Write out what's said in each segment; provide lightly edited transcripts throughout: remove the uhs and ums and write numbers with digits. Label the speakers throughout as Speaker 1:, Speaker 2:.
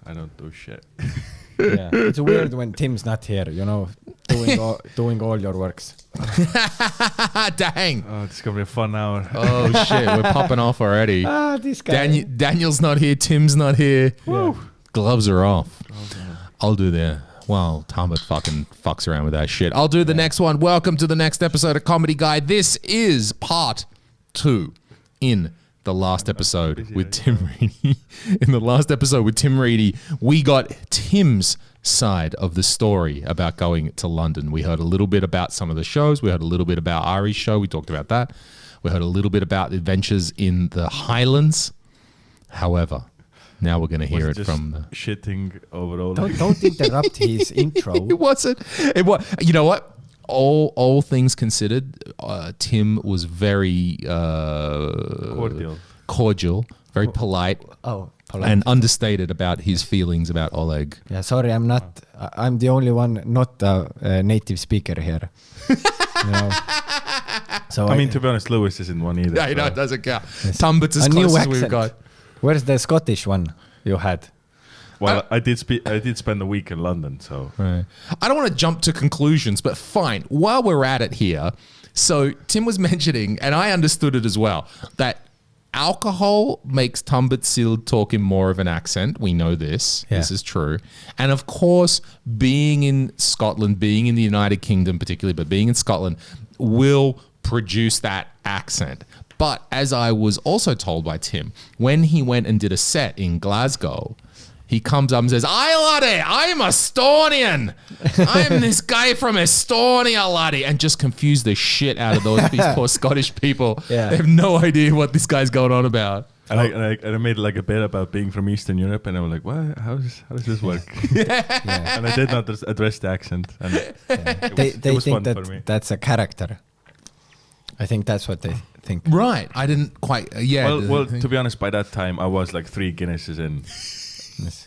Speaker 1: I don't do shit.
Speaker 2: Yeah, it's weird when Tim's not here, you know, doing all your works.
Speaker 3: Dang.
Speaker 1: Oh, it's gonna be a fun hour.
Speaker 3: Oh shit, we're popping off already.
Speaker 2: This guy.
Speaker 3: Daniel's not here. Tim's not here.
Speaker 2: Yeah.
Speaker 3: Gloves are off. I'll do the. Well, Tambet fucking fucks around with that shit. I'll do the next one. Welcome to the next episode of Comedy Guy. This is part 2 in the last episode with Tim Reedy. In the last episode with Tim Reedy, we got Tim's side of the story about going to London. We heard a little bit about some of the shows. We heard a little bit about Ari's show. We talked about that. We heard a little bit about the adventures in the Highlands. However, now we're going to hear it from the
Speaker 1: shitting overall.
Speaker 2: Don't interrupt his intro.
Speaker 3: It wasn't. It was. You know what? All things considered, Tim was very cordial, very polite.
Speaker 2: Polite.
Speaker 3: And understated about his feelings about Oleg.
Speaker 2: Yeah, sorry, I'm not. I'm the only one not a native speaker here. You know? So
Speaker 1: I mean, to be honest, Lewis isn't one either.
Speaker 3: Yeah, no, it doesn't count. Yes. Tambet's as
Speaker 2: a
Speaker 3: close
Speaker 2: new
Speaker 3: as we've got.
Speaker 2: Where's the Scottish one you had?
Speaker 1: Well, I did spend a week in London, so.
Speaker 3: Right. I don't want to jump to conclusions, but fine. While we're at it here, so Tim was mentioning, and I understood it as well, that alcohol makes Tambet Sild talk in more of an accent. We know this. Yeah. This is true. And of course, being in Scotland, being in the United Kingdom particularly, but being in Scotland will produce that accent. But as I was also told by Tim, when he went and did a set in Glasgow, he comes up and says, "Aye, laddie, I'm Estonian. I'm this guy from Estonia, laddie," and just confused the shit out of these poor Scottish people. Yeah. They have no idea what this guy's going on about.
Speaker 1: And I made like a bit about being from Eastern Europe, and I was like, "What? How does this work?" Yeah. And I did not address the accent. And
Speaker 2: they think that that's a character. I think that's what they think.
Speaker 3: Right. I didn't quite.
Speaker 1: Well, to be honest, by that time I was like 3 Guinnesses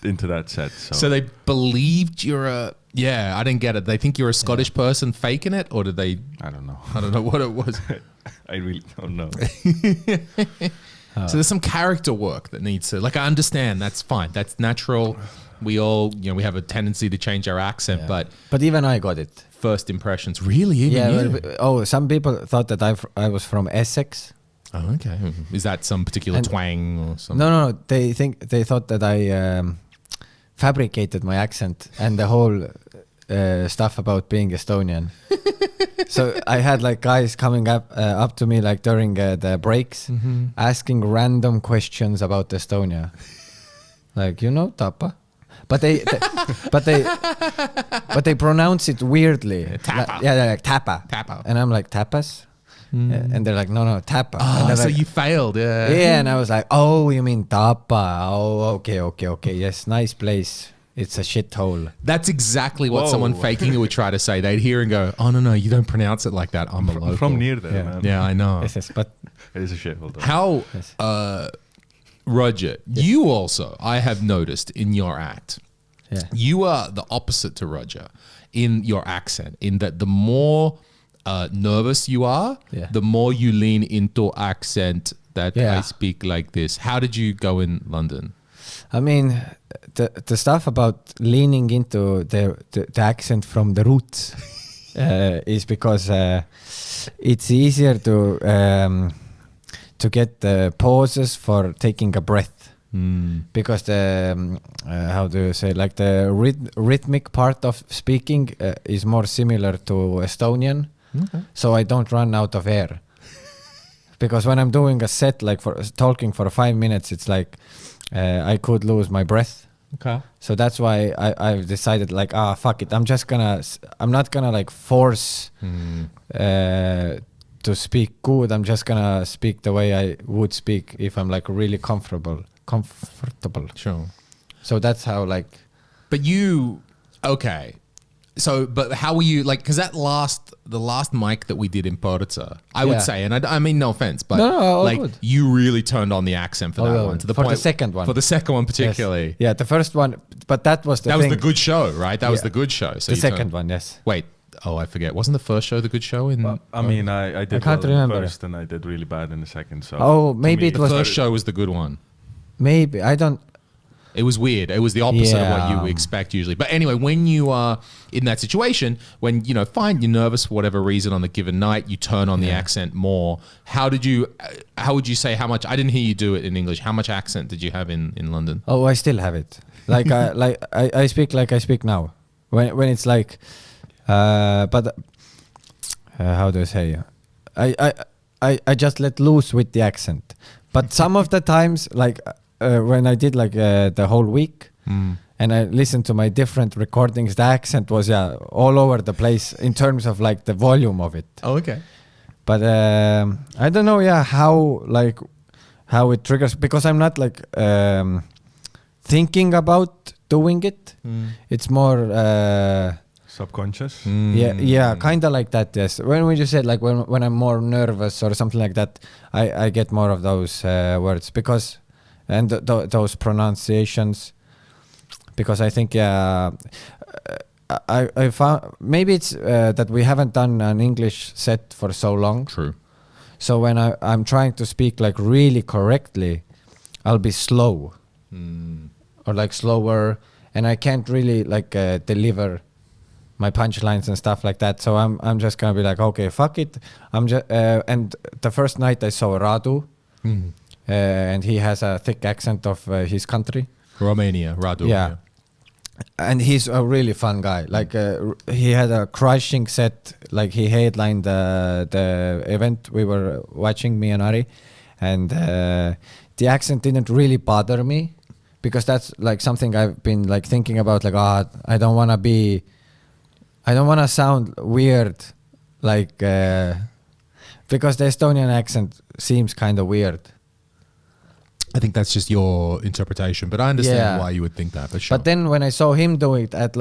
Speaker 1: into that set.
Speaker 3: So they believed you're a... Yeah, I didn't get it. They think you're a Scottish person faking it, or did they...
Speaker 1: I don't know.
Speaker 3: I don't know what it was.
Speaker 1: I really don't know.
Speaker 3: So there's some character work that needs to... Like, I understand. That's fine. That's natural. We all, we have a tendency to change our accent, but
Speaker 2: even I got it.
Speaker 3: First impressions. Really? Even
Speaker 2: you? Some people thought that I was from Essex.
Speaker 3: Oh, okay. Is that some particular twang or something?
Speaker 2: No. They thought that I fabricated my accent and the whole stuff about being Estonian. So I had like guys coming up to me like during the breaks, asking random questions about Estonia, like Tapa, but they pronounce it weirdly.
Speaker 3: Tapa.
Speaker 2: Like Tapa.
Speaker 3: Tapa.
Speaker 2: And I'm like, tapas? And they're like, no, Tapa.
Speaker 3: Oh, so
Speaker 2: like,
Speaker 3: you failed, yeah.
Speaker 2: Yeah, and I was like, oh, you mean Tapa? Oh, okay. Yes, nice place. It's a shithole.
Speaker 3: That's exactly what someone faking it would try to say. They'd hear and go, oh, no, you don't pronounce it like that. I'm a local.
Speaker 1: From near there, man.
Speaker 3: Yeah, I know.
Speaker 2: Yes, but
Speaker 1: it is a shithole.
Speaker 3: How, Roger, you also, I have noticed in your act, you are the opposite to Roger in your accent, in that the more nervous you are, the more you lean into accent that I speak like this. How did you go in London?
Speaker 2: I mean, the stuff about leaning into the accent from the roots is because it's easier to get the pauses for taking a breath. Because the how do you say, like the rhythmic part of speaking is more similar to Estonian. Okay. So I don't run out of air. Because when I'm doing a set, like for talking for 5 minutes, it's like I could lose my breath.
Speaker 3: Okay.
Speaker 2: So that's why I've decided like, fuck it. I'm not gonna like force to speak good. I'm just gonna speak the way I would speak if I'm like really comfortable.
Speaker 3: Sure.
Speaker 2: So that's how like.
Speaker 3: But you, okay. So, but how were you, like, because the last mic that we did in Porta, I would say, and I mean no offense, but like good. You really turned on the accent for that one to the point.
Speaker 2: For the second one.
Speaker 3: For the second one particularly.
Speaker 2: Yes. Yeah, the first one, but that was the
Speaker 3: That was the good show, right? That was the good show. So
Speaker 2: the second one, yes.
Speaker 3: Wait, I forget. Wasn't the first show the good show?
Speaker 1: I mean, I did
Speaker 2: can't remember.
Speaker 1: First and I did really bad in the second. So
Speaker 2: maybe it was...
Speaker 3: The first show was the good one.
Speaker 2: Maybe, I don't...
Speaker 3: It was weird. It was the opposite of what
Speaker 2: Yeah.
Speaker 3: you expect usually. But anyway, when you are in that situation, when, fine, you're nervous for whatever reason on the given night, you turn on the accent more. How would you say how much, I didn't hear you do it in English. How much accent did you have in London?
Speaker 2: Oh, I still have it. Like I speak like I speak now. When it's like, but how do I say? I just let loose with the accent. But some of the times, like when I did like the whole week, and I listened to my different recordings, the accent was all over the place in terms of like the volume of it.
Speaker 3: Oh, okay.
Speaker 2: But I don't know, how it triggers, because I'm not like thinking about doing it. It's more
Speaker 1: Subconscious.
Speaker 2: yeah, kind of like that. Yes, when you said like when I'm more nervous or something like that, I get more of those words because and those pronunciations, because I think I found maybe it's that we haven't done an English set for so long.
Speaker 3: True.
Speaker 2: So when I'm trying to speak like really correctly, I'll be slow or like slower, and I can't really like deliver my punchlines and stuff like that. So I'm just gonna be like, okay, fuck it. I'm just and the first night I saw Radu, and he has a thick accent of his country,
Speaker 3: Romania, Radu.
Speaker 2: Yeah. And he's a really fun guy. Like he had a crushing set. Like he headlined the event we were watching, me and Ari, and the accent didn't really bother me, because that's like something I've been like thinking about. Like, I don't want to sound weird, like because the Estonian accent seems kind of weird.
Speaker 3: I think that's just your interpretation, but I understand why you would think that, for sure.
Speaker 2: But then when I saw him do it at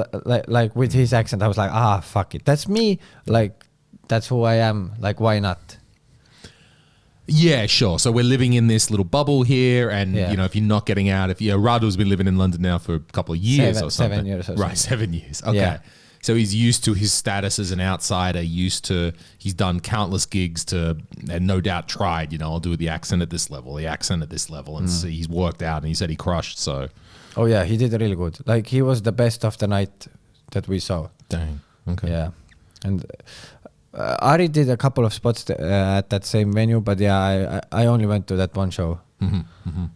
Speaker 2: like with his accent, I was like, fuck it, that's me. Like that's who I am. Like why not?
Speaker 3: Yeah, sure. So we're living in this little bubble here, and if you're not getting out, Radu's been living in London now for a couple of years or something.
Speaker 2: 7 years or something.
Speaker 3: Right, 7 years. Okay.
Speaker 2: Yeah.
Speaker 3: So he's used to his status as an outsider, he's done countless gigs and no doubt tried, I'll do the accent at this level, and see, he's worked out, and he said he crushed, so.
Speaker 2: Oh yeah, he did really good. Like he was the best of the night that we saw.
Speaker 3: Dang, okay.
Speaker 2: Yeah. And Ari did a couple of spots at that same venue, but I only went to that one show.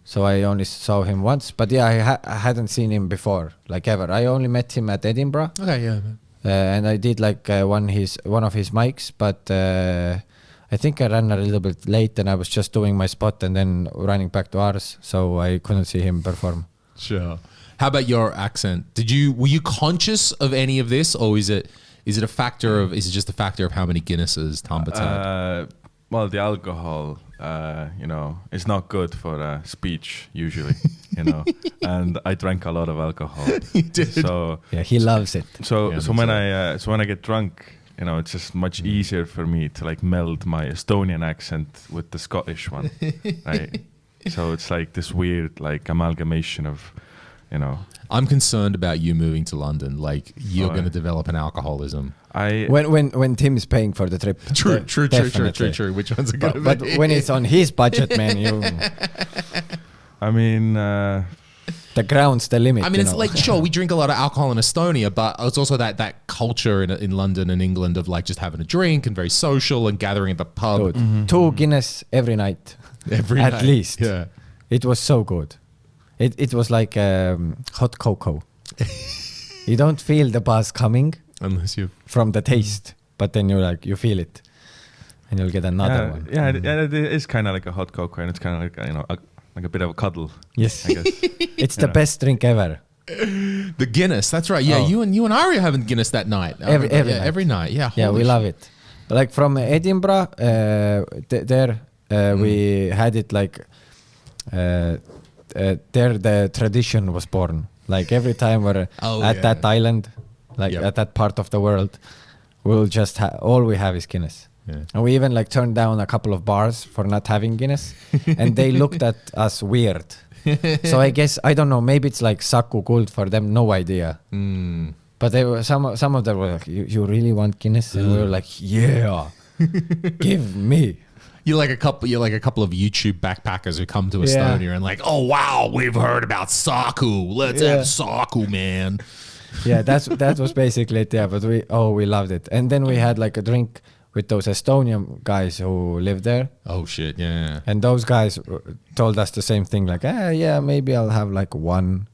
Speaker 2: So I only saw him once, but I hadn't seen him before, like ever. I only met him at Edinburgh.
Speaker 3: Okay, yeah.
Speaker 2: And I did like one of his mics, but I think I ran a little bit late, and I was just doing my spot and then running back to ours, so I couldn't see him perform.
Speaker 3: Sure. How about your accent? Were you conscious of any of this, or is it just a factor of how many Guinnesses Tambet's had?
Speaker 1: Well, the alcohol, is not good for speech usually, and I drank a lot of alcohol.
Speaker 3: You did.
Speaker 1: So
Speaker 2: Yeah, he loves it.
Speaker 1: So when I get drunk, it's just much easier for me to like meld my Estonian accent with the Scottish one, right? So it's like this weird like amalgamation of,
Speaker 3: I'm concerned about you moving to London. Like you're going to develop an alcoholism.
Speaker 2: When Tim is paying for the trip.
Speaker 3: True. Which one's it going to be?
Speaker 2: But when it's on his budget, man,
Speaker 1: I mean,
Speaker 2: the ground's the limit.
Speaker 3: I mean, it's like, sure, we drink a lot of alcohol in Estonia, but it's also that culture in London and England of like just having a drink and very social and gathering at the pub.
Speaker 2: Dude, 2 Guinness every night. At least.
Speaker 3: Yeah.
Speaker 2: It was so good. It was like hot cocoa. You don't feel the buzz coming
Speaker 3: Unless you
Speaker 2: from the taste, but then you feel it, and you'll get another one.
Speaker 1: Yeah, it is kind of like a hot cocoa, and it's kind of like like a bit of a cuddle.
Speaker 2: Yes,
Speaker 1: I guess.
Speaker 2: It's the best drink ever.
Speaker 3: The Guinness, that's right. Yeah,
Speaker 2: Oh.
Speaker 3: you and Ari are having Guinness that night.
Speaker 2: Every
Speaker 3: night. Yeah,
Speaker 2: Yeah, we
Speaker 3: holy
Speaker 2: love it. Like from Edinburgh, we had it like there the tradition was born. Like every time we're at that island, like at that part of the world, we'll just all we have is Guinness.
Speaker 3: Yeah.
Speaker 2: And we even like turned down a couple of bars for not having Guinness, and they looked at us weird. So I guess, I don't know, maybe it's like Saku Guld for them, no idea. But they were some of them were like, you really want Guinness? And we were like, yeah, give me.
Speaker 3: You're like a couple of YouTube backpackers who come to Estonia and like, oh wow, we've heard about Saku. Let's have Saku, man.
Speaker 2: Yeah, that was basically it. Yeah, but we loved it. And then we had like a drink with those Estonian guys who live there.
Speaker 3: Oh shit, yeah.
Speaker 2: And those guys told us the same thing, like, yeah, maybe I'll have like one.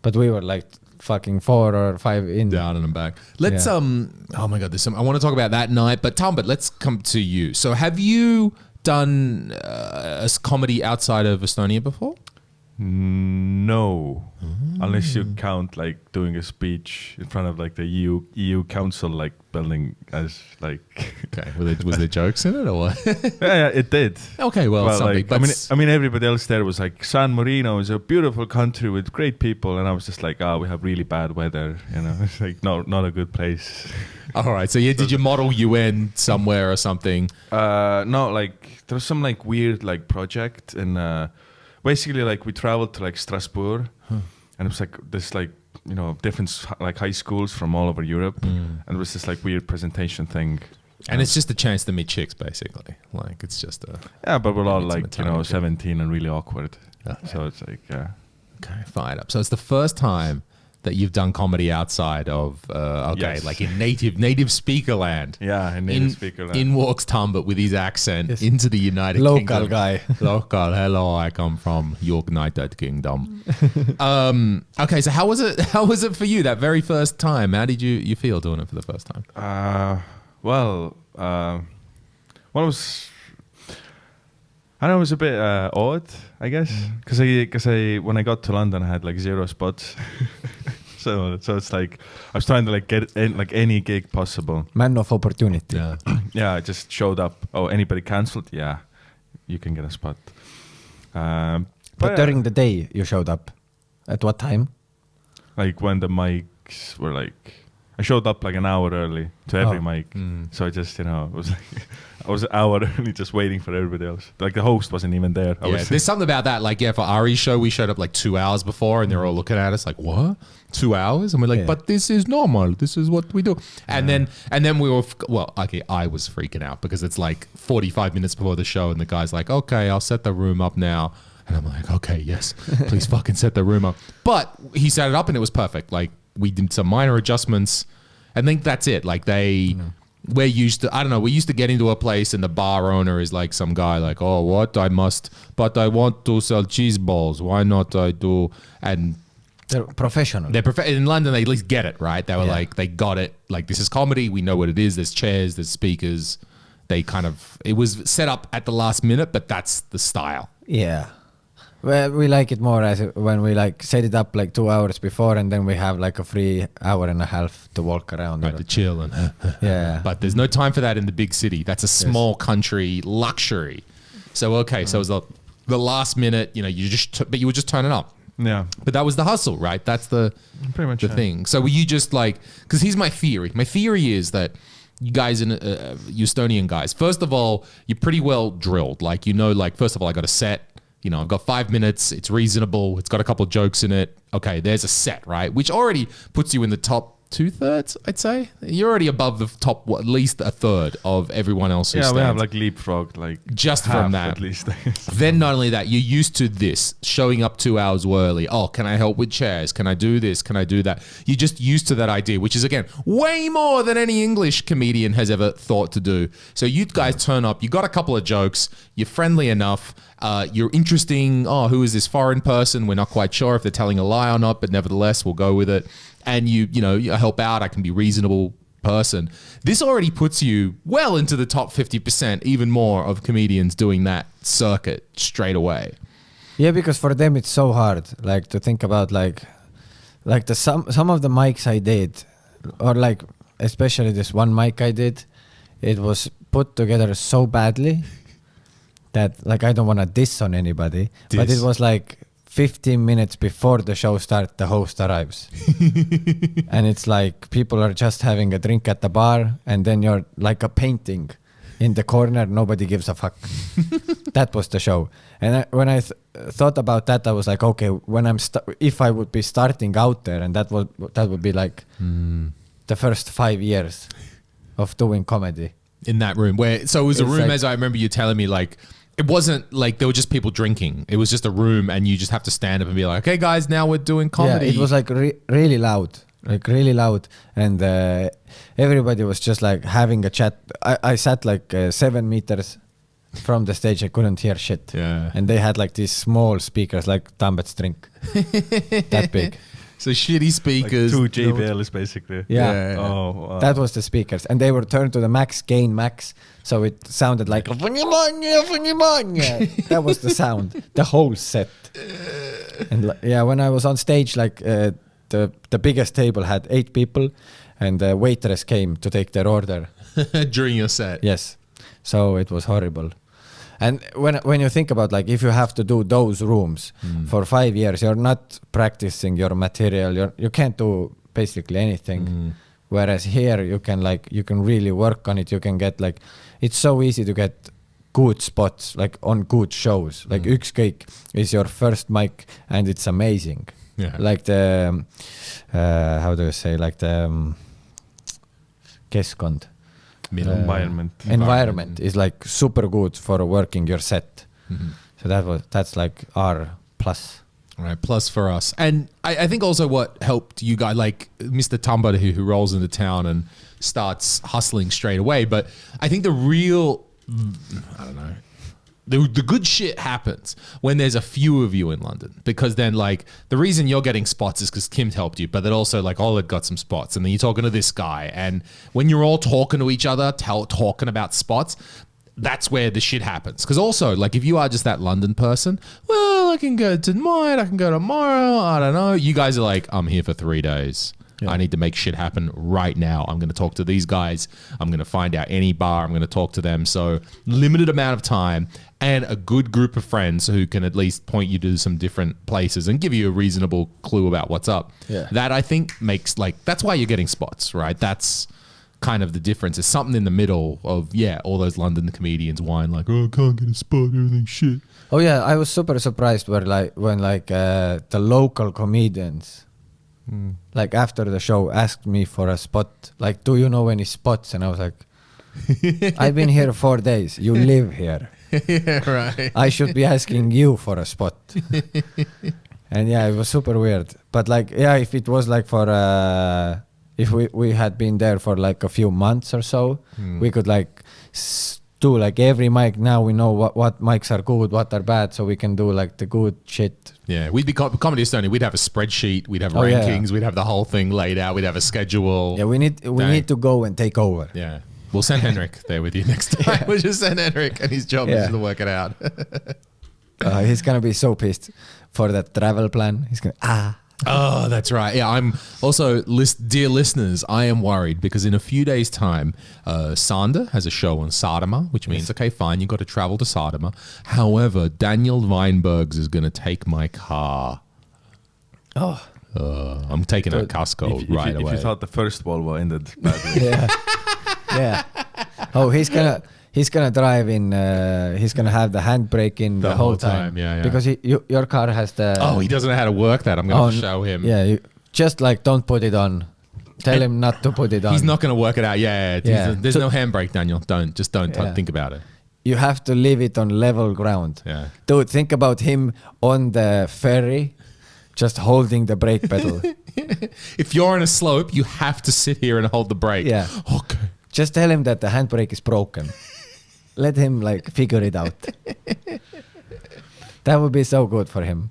Speaker 2: But we were like fucking 4 or 5 in.
Speaker 3: Down and back. Let's oh my god, I want to talk about that night, but Tambet, let's come to you. So have you done a comedy outside of Estonia before?
Speaker 1: No, unless you count like doing a speech in front of like the EU Council like building as like.
Speaker 3: Okay, was there jokes in it or what?
Speaker 1: yeah, it did.
Speaker 3: Okay, well something.
Speaker 1: Like, I mean, everybody else there was like San Marino is a beautiful country with great people, and I was just like, we have really bad weather. You know, it's like not a good place.
Speaker 3: All right, so did you model UN somewhere or something?
Speaker 1: No, like there was some like weird like project and. Basically, like we traveled to like Strasbourg, and it was like this like different like high schools from all over Europe, and it was this like weird presentation thing.
Speaker 3: And it's just a chance to meet chicks, basically. Like it's just a
Speaker 1: but we're all like 17 and really awkward. So it's like
Speaker 3: Okay, fine up. So it's the first time that you've done comedy outside of like in native speaker land.
Speaker 1: Yeah, in native speaker land.
Speaker 3: In walks Tambet with his accent into the United
Speaker 2: Local
Speaker 3: Kingdom.
Speaker 2: guy.
Speaker 3: Local. Hello, I come from United Kingdom. Okay, so how was it for you that very first time? How did you feel doing it for the first time?
Speaker 1: Well, it was. I know it was a bit odd, I guess, because I when I got to London, I had like 0 spots. So it's like I was trying to like get in, like any gig possible.
Speaker 2: Man of opportunity.
Speaker 3: Yeah.
Speaker 1: Yeah, I just showed up. Oh, anybody cancelled? Yeah, you can get a spot.
Speaker 2: But during the day, you showed up. At what time?
Speaker 1: Like when the mics were like, I showed up like an hour early to every mic. So I just it was like. I was an hour early just waiting for everybody else. Like the host wasn't even there.
Speaker 3: There's something about that. Like, for Ari's show, we showed up like 2 hours before and they're all looking at us like, what? 2 hours? And we're like, but this is normal. This is what we do. And then we were, I was freaking out because it's like 45 minutes before the show and the guy's like, okay, I'll set the room up now. And I'm like, okay, yes, please fucking set the room up. But he set it up and it was perfect. Like we did some minor adjustments. I think that's it. Like we're used to get into a place and the bar owner is like some guy like, oh, what? I want to sell cheese balls. Why not I do? And
Speaker 2: they're professional.
Speaker 3: In London, they at least get it, right? They were like, they got it. Like, this is comedy. We know what it is. There's chairs, there's speakers. It was set up at the last minute, but that's the style.
Speaker 2: Yeah. Well, we like it more as when we like set it up like 2 hours before and then we have like a free hour and a half to walk around.
Speaker 3: Right, to chill. And
Speaker 2: yeah.
Speaker 3: But there's no time for that in the big city. That's a small country luxury. So, so it was the last minute, you were just turning up.
Speaker 1: Yeah.
Speaker 3: But that was the hustle, right? That's
Speaker 1: pretty much
Speaker 3: the thing. So were you just like, because here's my theory. My theory is that you guys, you Estonian guys, first of all, you're pretty well drilled. Like, first of all, I got a set. I've got 5 minutes. It's reasonable. It's got a couple of jokes in it. Okay, there's a set, right? Which already puts you in the top 2/3, I'd say. You're already above the top, at least a third of everyone else who stands.
Speaker 1: We have like leapfrogged, like
Speaker 3: just from that.
Speaker 1: At least.
Speaker 3: Then not only that, you're used to this, showing up 2 hours early. Oh, can I help with chairs? Can I do this? Can I do that? You're just used to that idea, which is, again, way more than any English comedian has ever thought to do. So you guys turn up, you got a couple of jokes, you're friendly enough, you're interesting. Oh, who is this foreign person? We're not quite sure if they're telling a lie or not, but nevertheless, we'll go with it. And you help out. I can be a reasonable person. This already puts you well into the top 50%, even more of comedians doing that circuit straight away.
Speaker 2: Yeah, because for them it's so hard, like to think about like some of the mics I did, or like especially this one mic I did, it was put together so badly that like I don't want to diss on anybody, but it was like 15 minutes before the show starts, the host arrives. And it's like people are just having a drink at the bar and then you're like a painting in the corner. Nobody gives a fuck. That was the show. And when I thought about that, I was like, okay, when if I would be starting out there, and that would be like the first 5 years of doing comedy.
Speaker 3: in that room. So it was a
Speaker 2: It's
Speaker 3: room,
Speaker 2: like-
Speaker 3: as I remember you telling me, like, it wasn't like there were just people drinking. It was just a room and you just have to stand up and be like, okay, guys, now we're doing comedy.
Speaker 2: Yeah, it was like really loud, and everybody was just like having a chat. I sat like 7 meters from the stage. I couldn't hear shit.
Speaker 3: Yeah.
Speaker 2: And they had like these small speakers, like Tambet's drink, that big.
Speaker 3: So shitty
Speaker 1: Like
Speaker 3: speakers.
Speaker 1: 2 JBLs basically.
Speaker 2: Yeah.
Speaker 1: Oh, wow.
Speaker 2: That was the speakers, and they were turned to the gain max, so it sounded like that was the sound, the whole set. And yeah, when I was on stage, like the biggest table had 8 people, and the waitress came to take their order.
Speaker 3: during your set.
Speaker 2: Yes, so it was horrible. And when you think about, like, if you have to do those rooms for 5 years, you're not practicing your material. You can't do basically anything. Whereas here you can really work on it. You can get like, it's so easy to get good spots, like on good shows. Like Ükskõik is your first mic and it's amazing.
Speaker 3: Yeah.
Speaker 2: Like the how do you say, like the keskkond. Environment is like super good for working your set. So that's like our plus.
Speaker 3: All right, plus for us. And I think also what helped you guys, like Mr. Tambet who rolls into town and starts hustling straight away. But I think the real, I don't know, the good shit happens when there's a few of you in London, because then like the reason you're getting spots is because Kim's helped you, but then also like Oleg got some spots, and then you're talking to this guy, and when you're all talking to each other, talking about spots, that's where the shit happens. Because also, like, if you are just that London person, well, I can go tonight, I can go tomorrow, I don't know. You guys are like, I'm here for 3 days.
Speaker 2: Yeah.
Speaker 3: I need to make shit happen right now. I'm going to talk to these guys. I'm going to find out any bar. I'm going to talk to them. So limited amount of time and a good group of friends who can at least point you to some different places and give you a reasonable clue about what's up.
Speaker 2: Yeah.
Speaker 3: That I think makes, like, that's why you're getting spots, right? That's kind of the difference. It's something in the middle of, yeah, all those London comedians whine like, oh, I can't get a spot, everything's shit.
Speaker 2: Oh yeah, I was super surprised when the local comedians, like after the show, asked me for a spot. Like, do you know any spots? And I was like, I've been here 4 days. You live here.
Speaker 3: Yeah, right.
Speaker 2: I should be asking you for a spot. And yeah, it was super weird. But like, yeah, if it was like for if we had been there for like a few months or so, we could like do like every mic. Now we know what mics are good, what are bad, so we can do like the good shit.
Speaker 3: Yeah, we'd be Comedy Estonia. We'd have a spreadsheet. We'd have
Speaker 2: Oh, yeah.
Speaker 3: rankings. We'd have the whole thing laid out. We'd have a schedule.
Speaker 2: Yeah, we need to go and take over.
Speaker 3: Yeah. We'll send Henrik there with you next time. We'll just send Henrik, and his job is to work it out.
Speaker 2: He's gonna be so pissed for that travel plan. He's gonna
Speaker 3: Oh, that's right. Yeah, I'm also, dear listeners, I am worried because in a few days' time, Sander has a show on Sardinia, which means, okay, fine, you've got to travel to Sardinia. However, Daniel Weinbergs is going to take my car.
Speaker 2: Oh.
Speaker 3: I'm taking a Casco right away.
Speaker 1: If you thought the first Volvo ended badly.
Speaker 2: Yeah. Oh, he's gonna drive in. He's gonna have the handbrake in the whole time.
Speaker 3: Yeah.
Speaker 2: Because your car has the.
Speaker 3: Oh, he doesn't know how to work that. I'm going to show him.
Speaker 2: Yeah, just like don't put it on. Tell him not to put it on.
Speaker 3: He's not going to work it out. Yeah. There's no handbrake, Daniel. Don't think about it.
Speaker 2: You have to leave it on level ground.
Speaker 3: Yeah.
Speaker 2: Dude, think about him on the ferry, just holding the brake pedal.
Speaker 3: If you're on a slope, you have to sit here and hold the brake.
Speaker 2: Yeah.
Speaker 3: Okay.
Speaker 2: Just tell him that the handbrake is broken. Let him like figure it out. That would be so good for him.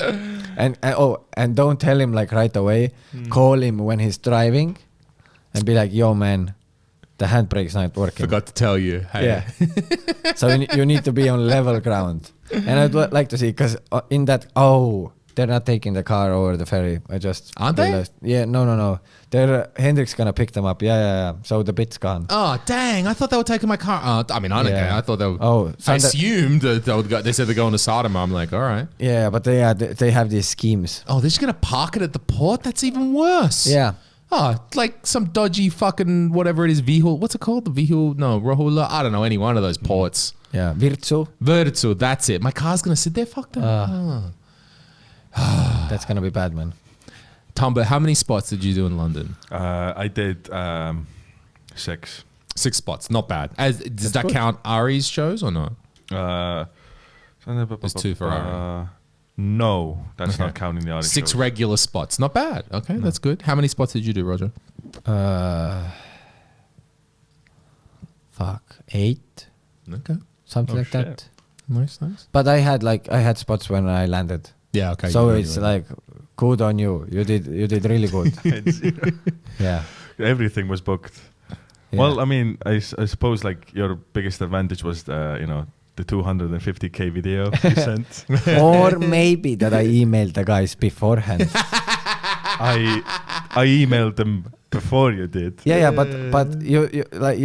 Speaker 2: And don't tell him like right away. Call him when he's driving and be like, yo man, the handbrake's not working.
Speaker 3: Forgot to tell you. Hey.
Speaker 2: Yeah. So you need to be on level ground. And I'd like to see, because in that, they're not taking the car over the ferry. I just
Speaker 3: Aren't they?
Speaker 2: realized. Yeah, no. Hendrik's gonna pick them up. Yeah. So the bit's gone.
Speaker 3: Oh, dang. I thought they were taking my car. I mean, I don't care. I thought they were. I
Speaker 2: so
Speaker 3: assumed that they said they're going to Sardinia. I'm like, all right.
Speaker 2: yeah, but they have these schemes.
Speaker 3: Oh, they're just going to park it at the port? That's even worse.
Speaker 2: Yeah.
Speaker 3: Oh, like some dodgy fucking whatever it is. Vihul. What's it called? Rohula. I don't know. Any one of those ports.
Speaker 2: Yeah, Virtsu.
Speaker 3: That's it. My car's going to sit there? Fuck that.
Speaker 2: That's gonna be bad, man.
Speaker 3: Tambet, how many spots did you do in London?
Speaker 1: I did 6.
Speaker 3: 6 spots, not bad. Does that
Speaker 2: good.
Speaker 3: count Ari's shows or no?
Speaker 1: There's
Speaker 3: 2 for Ari.
Speaker 1: No, that's not counting the audio
Speaker 3: 6
Speaker 1: shows.
Speaker 3: regular spots, not bad. Okay, that's good. How many spots did you do, Roger?
Speaker 2: 8,
Speaker 3: Okay,
Speaker 2: something
Speaker 1: Oh,
Speaker 2: like
Speaker 1: shit.
Speaker 2: that.
Speaker 3: nice.
Speaker 2: But I had spots when I landed.
Speaker 3: Yeah, okay.
Speaker 2: So
Speaker 3: you
Speaker 2: it's
Speaker 3: do
Speaker 2: like, good on you. You did really good. Yeah.
Speaker 1: Everything was booked.
Speaker 2: Yeah.
Speaker 1: Well, I mean, I suppose like your biggest advantage was the 250k video you sent.
Speaker 2: Or maybe that I emailed the guys beforehand.
Speaker 1: I emailed them before you did.
Speaker 2: Yeah, but you like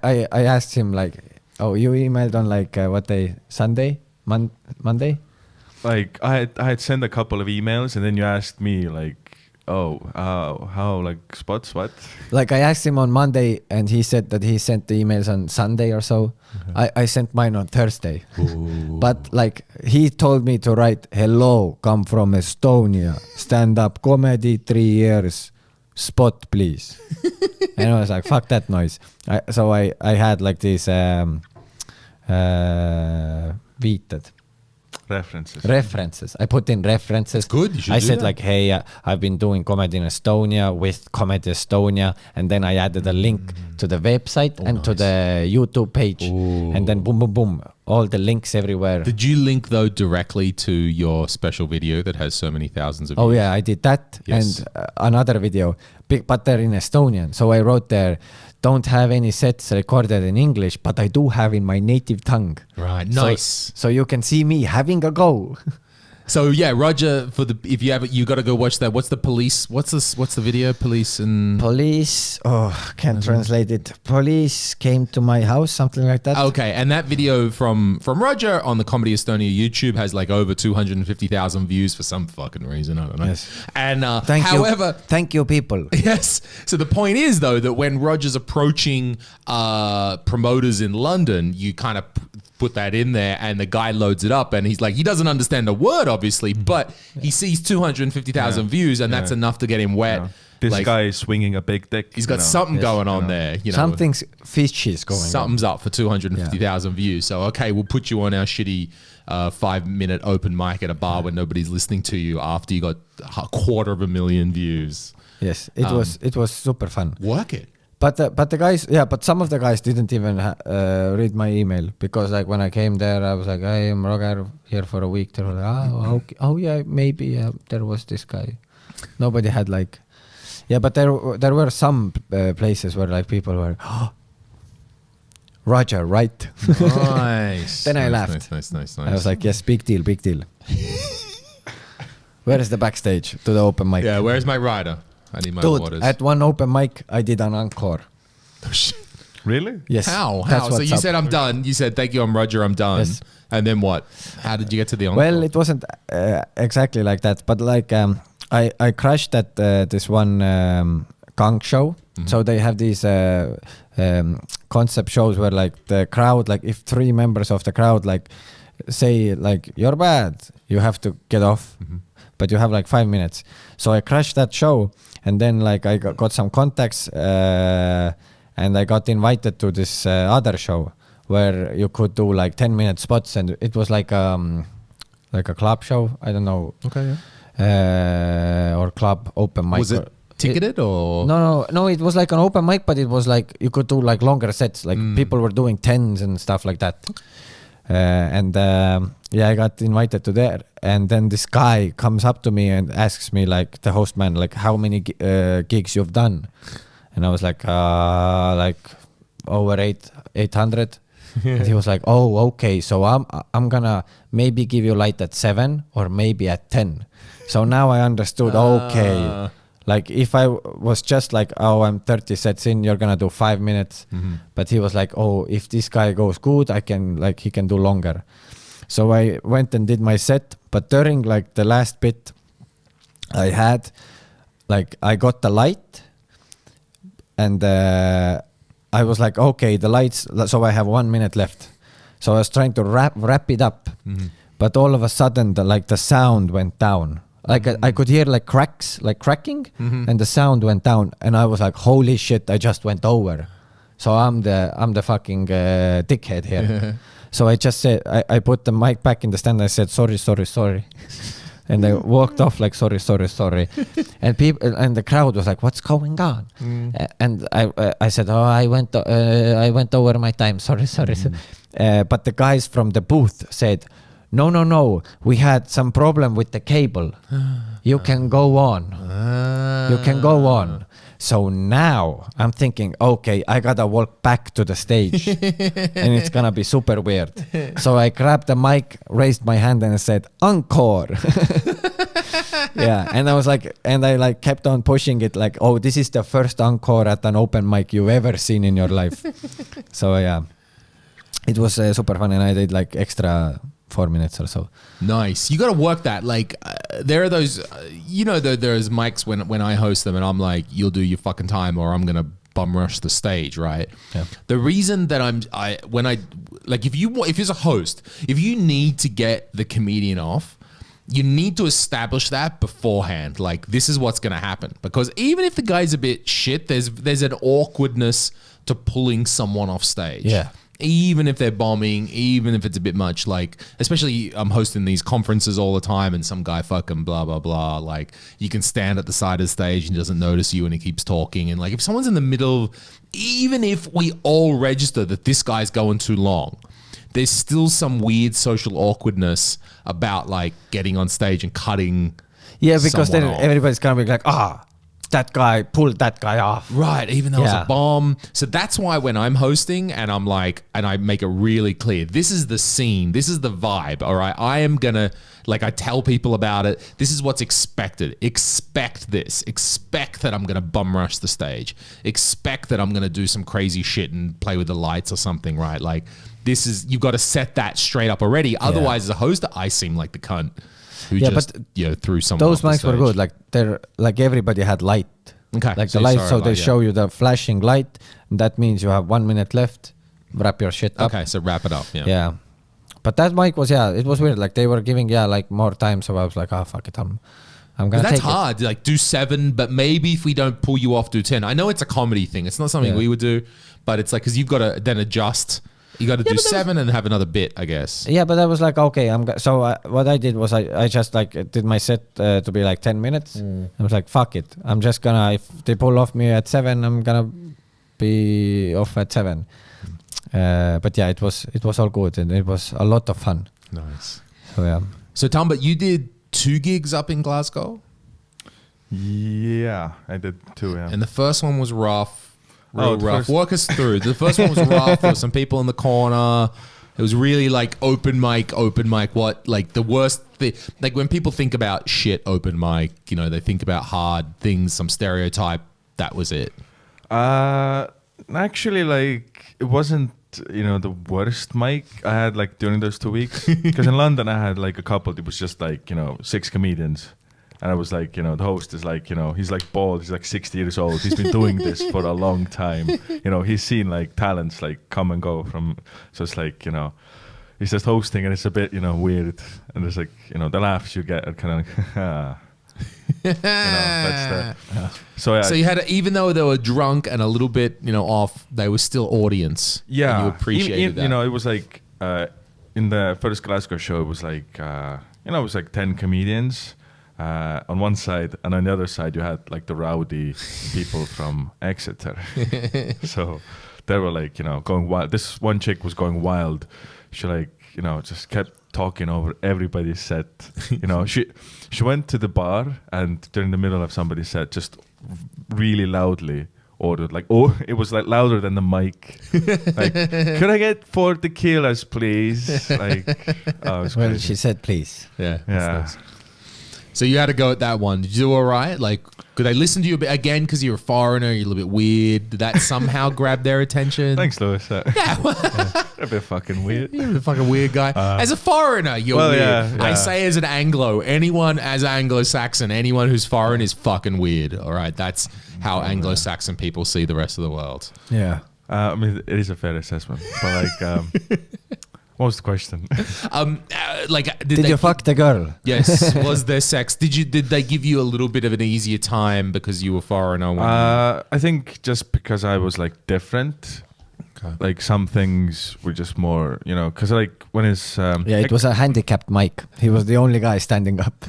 Speaker 2: I asked him like, oh, you emailed on like what day? Sunday, Monday.
Speaker 1: Like I had sent a couple of emails, and then you asked me like, oh, how like spots what?
Speaker 2: Like I asked him on Monday, and he said that he sent the emails on Sunday or so. I sent mine on Thursday. But like he told me to write, hello, come from Estonia, stand-up comedy, 3 years, spot please. And I was like, fuck that noise. So I had like these viited. References. I put in references.
Speaker 3: That's good. You should
Speaker 2: I
Speaker 3: do
Speaker 2: said
Speaker 3: that.
Speaker 2: like, hey, I've been doing comedy in Estonia with Comedy Estonia, and then I added a link to the website and to the YouTube page, and then boom, boom, boom, all the links everywhere.
Speaker 3: Did you link though directly to your special video that has so many thousands of views?
Speaker 2: Oh yeah, I did that.
Speaker 3: Yes.
Speaker 2: And another video, but they're in Estonian. So I wrote there, don't have any sets recorded in English, but I do have in my native tongue.
Speaker 3: Right,
Speaker 2: So-
Speaker 3: nice.
Speaker 2: So you can see me having a go.
Speaker 3: So yeah, Roger, if you have it, you got to go watch that. What's the police? What's the video? Police and
Speaker 2: Police, can't translate it. Police came to my house, something like that.
Speaker 3: okay, and that video from Roger on the Comedy Estonia YouTube has like over 250,000 views for some fucking reason. I don't know.
Speaker 2: Yes.
Speaker 3: And
Speaker 2: Thank thank you, people.
Speaker 3: yes. So the point is though that when Roger's approaching promoters in London, you kind of put that in there, and the guy loads it up, and he's like, he doesn't understand a word, obviously, but he sees 250,000 views, and that's enough to get him wet.
Speaker 1: This
Speaker 3: Like,
Speaker 1: guy is swinging a big dick.
Speaker 3: he's got something going on there. You know,
Speaker 2: Something's fishy is going
Speaker 3: something's up for 250,000 views. So okay, we'll put you on our shitty 5-minute open mic at a bar when nobody's listening to you after you got 250,000 views.
Speaker 2: on. Yes, it was super fun.
Speaker 3: Work it.
Speaker 2: But the guys, but some of the guys didn't even read my email, because like when I came there, I was like, I am Roger here for a week. They were like, oh yeah, maybe there was this guy. Nobody had like, but there were some places where like people were, Roger, right?
Speaker 3: Nice.
Speaker 2: Then I
Speaker 3: Nice,
Speaker 2: laughed.
Speaker 3: Nice.
Speaker 2: I was like, yes, big deal. Where is the backstage to the open mic?
Speaker 3: Yeah, where's my rider? I need my
Speaker 2: Dude,
Speaker 3: waters.
Speaker 2: at one open mic, I did an encore.
Speaker 3: Oh, shit.
Speaker 1: Really?
Speaker 2: Yes.
Speaker 3: How?
Speaker 2: that's
Speaker 3: So
Speaker 2: what's
Speaker 3: you
Speaker 2: up.
Speaker 3: said I'm done. You said thank you, I'm Roger, I'm done.
Speaker 2: Yes.
Speaker 3: And then what? How did you get to the encore?
Speaker 2: Well, it wasn't exactly like that, but like I crashed at this one gang show. So they have these concept shows where like the crowd, like if 3 members of the crowd like say like you're bad, you have to get off, but you have like 5 minutes. So I crashed that show, and then like I got some contacts, and I got invited to this other show where you could do like 10-minute spots, and it was like a club show. I don't know.
Speaker 3: Okay, yeah.
Speaker 2: Or club open mic.
Speaker 3: Was it ticketed or?
Speaker 2: No, it was like an open mic, but it was like you could do like longer sets, like people were doing 10s and stuff like that. I got invited to there, and then this guy comes up to me and asks me, like the host man, like how many gigs you've done, and I was like over 800. And he was like, oh, okay, so I'm gonna maybe give you light at 7 or maybe at 10. So now I understood. Okay, like if I was just like, oh, I'm 30 sets in, you're gonna do 5 minutes, but he was like, oh, if this guy goes good, I can like he can do longer. So I went and did my set, but during like the last bit, I had like I got the light, and I was like, okay, the lights. So I have 1 minute left. So I was trying to wrap it up, but all of a sudden the sound went down. Like I could hear like cracks, like cracking, and the sound went down, and I was like, holy shit, I just went over. So I'm the fucking dickhead here. So I just said, I put the mic back in the stand. I said, sorry. And I walked off like, sorry. And people and the crowd was like, what's going on? And I said, oh, I went over my time. Sorry. But the guys from the booth said, no, we had some problem with the cable. You can go on. You can go on. So now I'm thinking, okay, I gotta walk back to the stage and it's gonna be super weird. So I grabbed the mic, raised my hand and I said, encore. Yeah, and I was like, and I like kept on pushing it like, oh, this is the first encore at an open mic you've ever seen in your life. So yeah, it was super fun and I did like extra 4 minutes or so.
Speaker 3: Nice. You got to work that. Like, there are those, there's mics when I host them and I'm like, you'll do your fucking time or I'm going to bum rush the stage, right?
Speaker 2: Yeah.
Speaker 3: The reason that if as a host, if you need to get the comedian off, you need to establish that beforehand. Like, this is what's going to happen. Because even if the guy's a bit shit, there's an awkwardness to pulling someone off stage.
Speaker 2: Yeah.
Speaker 3: Even if they're bombing, even if it's a bit much, like, especially I'm hosting these conferences all the time and some guy fucking blah, blah, blah. Like, you can stand at the side of the stage and he doesn't notice you and he keeps talking. And like, if someone's in the middle, even if we all register that this guy's going too long, there's still some weird social awkwardness about like getting on stage and cutting.
Speaker 2: Yeah, because then
Speaker 3: off.
Speaker 2: everybody's gonna be like, that guy pulled that guy off.
Speaker 3: Right, even though it was a bomb. So that's why when I'm hosting and I'm like, and I make it really clear, this is the scene, this is the vibe, all right? I am gonna, like, I tell people about it. This is what's expected. Expect this. Expect that I'm gonna bum rush the stage. Expect that I'm gonna do some crazy shit and play with the lights or something, right? Like, this is, you've got to set that straight up already. Otherwise, as a host, I seem like the cunt who just threw someone
Speaker 2: those
Speaker 3: off the
Speaker 2: mics
Speaker 3: stage.
Speaker 2: were good. Like they're like everybody had light.
Speaker 3: Okay.
Speaker 2: Like the light, so they show you the flashing light. And that means you have 1 minute left. Wrap your shit up.
Speaker 3: Okay, so wrap it up. Yeah.
Speaker 2: Yeah. But that mic was, it was weird. Like they were giving, like more time. So I was like, fuck it. I'm gonna take
Speaker 3: that's hard. Like, do 7, but maybe if we don't pull you off, do 10. I know it's a comedy thing. It's not something we would do, but it's like, because you've got to then adjust. You got to do 7 and have another bit, I guess.
Speaker 2: Yeah, but I was like, okay, what I did was I just like did my set to be like 10 minutes. I was like, fuck it. I'm just gonna, if they pull off me at 7, I'm gonna be off at 7. But yeah, it was all good and it was a lot of fun.
Speaker 3: Nice.
Speaker 2: So yeah.
Speaker 3: So Tambet, you did 2 gigs up in Glasgow?
Speaker 1: Yeah, I did 2, yeah.
Speaker 3: And the first one was rough. Real rough.
Speaker 1: First...
Speaker 3: Walk us through. The first one was rough. There were some people in the corner. It was really like open mic. What, like the worst thing, like when people think about shit open mic, they think about hard things, some stereotype. That was it.
Speaker 1: Actually, like it wasn't, the worst mic I had like during those 2 weeks. Because in London I had like a couple, it was just like, 6 comedians. And I was like, the host is like, he's like bald. He's like 60 years old. He's been doing this for a long time. He's seen like talents like come and go from. So it's like, he's just hosting and it's a bit, weird. And there's like, the laughs you get are kind of like, that's the. So yeah.
Speaker 3: So you had, even though they were drunk and a little bit, off, they were still audience.
Speaker 1: Yeah.
Speaker 3: And you appreciated that.
Speaker 1: It was like in the first Glasgow show, it was like, it was like 10 comedians. On one side, and on the other side you had like the rowdy people from Exeter. So they were like, going wild. This one chick was going wild. She like, just kept talking over everybody's set. She went to the bar and during the middle of somebody's set just really loudly ordered, like, it was like louder than the mic. Like, could I get 4 tequilas, please? Like, it was
Speaker 2: Well,
Speaker 1: crazy.
Speaker 2: she said please.
Speaker 1: Yeah.
Speaker 3: So you had to go at that one. Did you do all right? Like, could they listen to you a bit again because you're a foreigner? You're a little bit weird. Did that somehow grab their attention?
Speaker 1: Thanks, Lewis. Yeah. A bit fucking weird.
Speaker 3: You're a fucking weird guy. As a foreigner, you're weird.
Speaker 1: Yeah.
Speaker 3: I say as an Anglo, anyone as Anglo-Saxon, anyone who's foreign is fucking weird. All right, that's how Anglo-Saxon people see the rest of the world.
Speaker 2: Yeah.
Speaker 1: I mean, it is a fair assessment, but like, what was the question?
Speaker 2: Did you fuck the girl?
Speaker 3: Yes. Was there sex? Did they give you a little bit of an easier time because you were foreigner?
Speaker 1: I think just because I was like different,
Speaker 3: Okay.
Speaker 1: Like some things were just more, because like when it's
Speaker 2: it was a handicapped mic. He was the only guy standing up.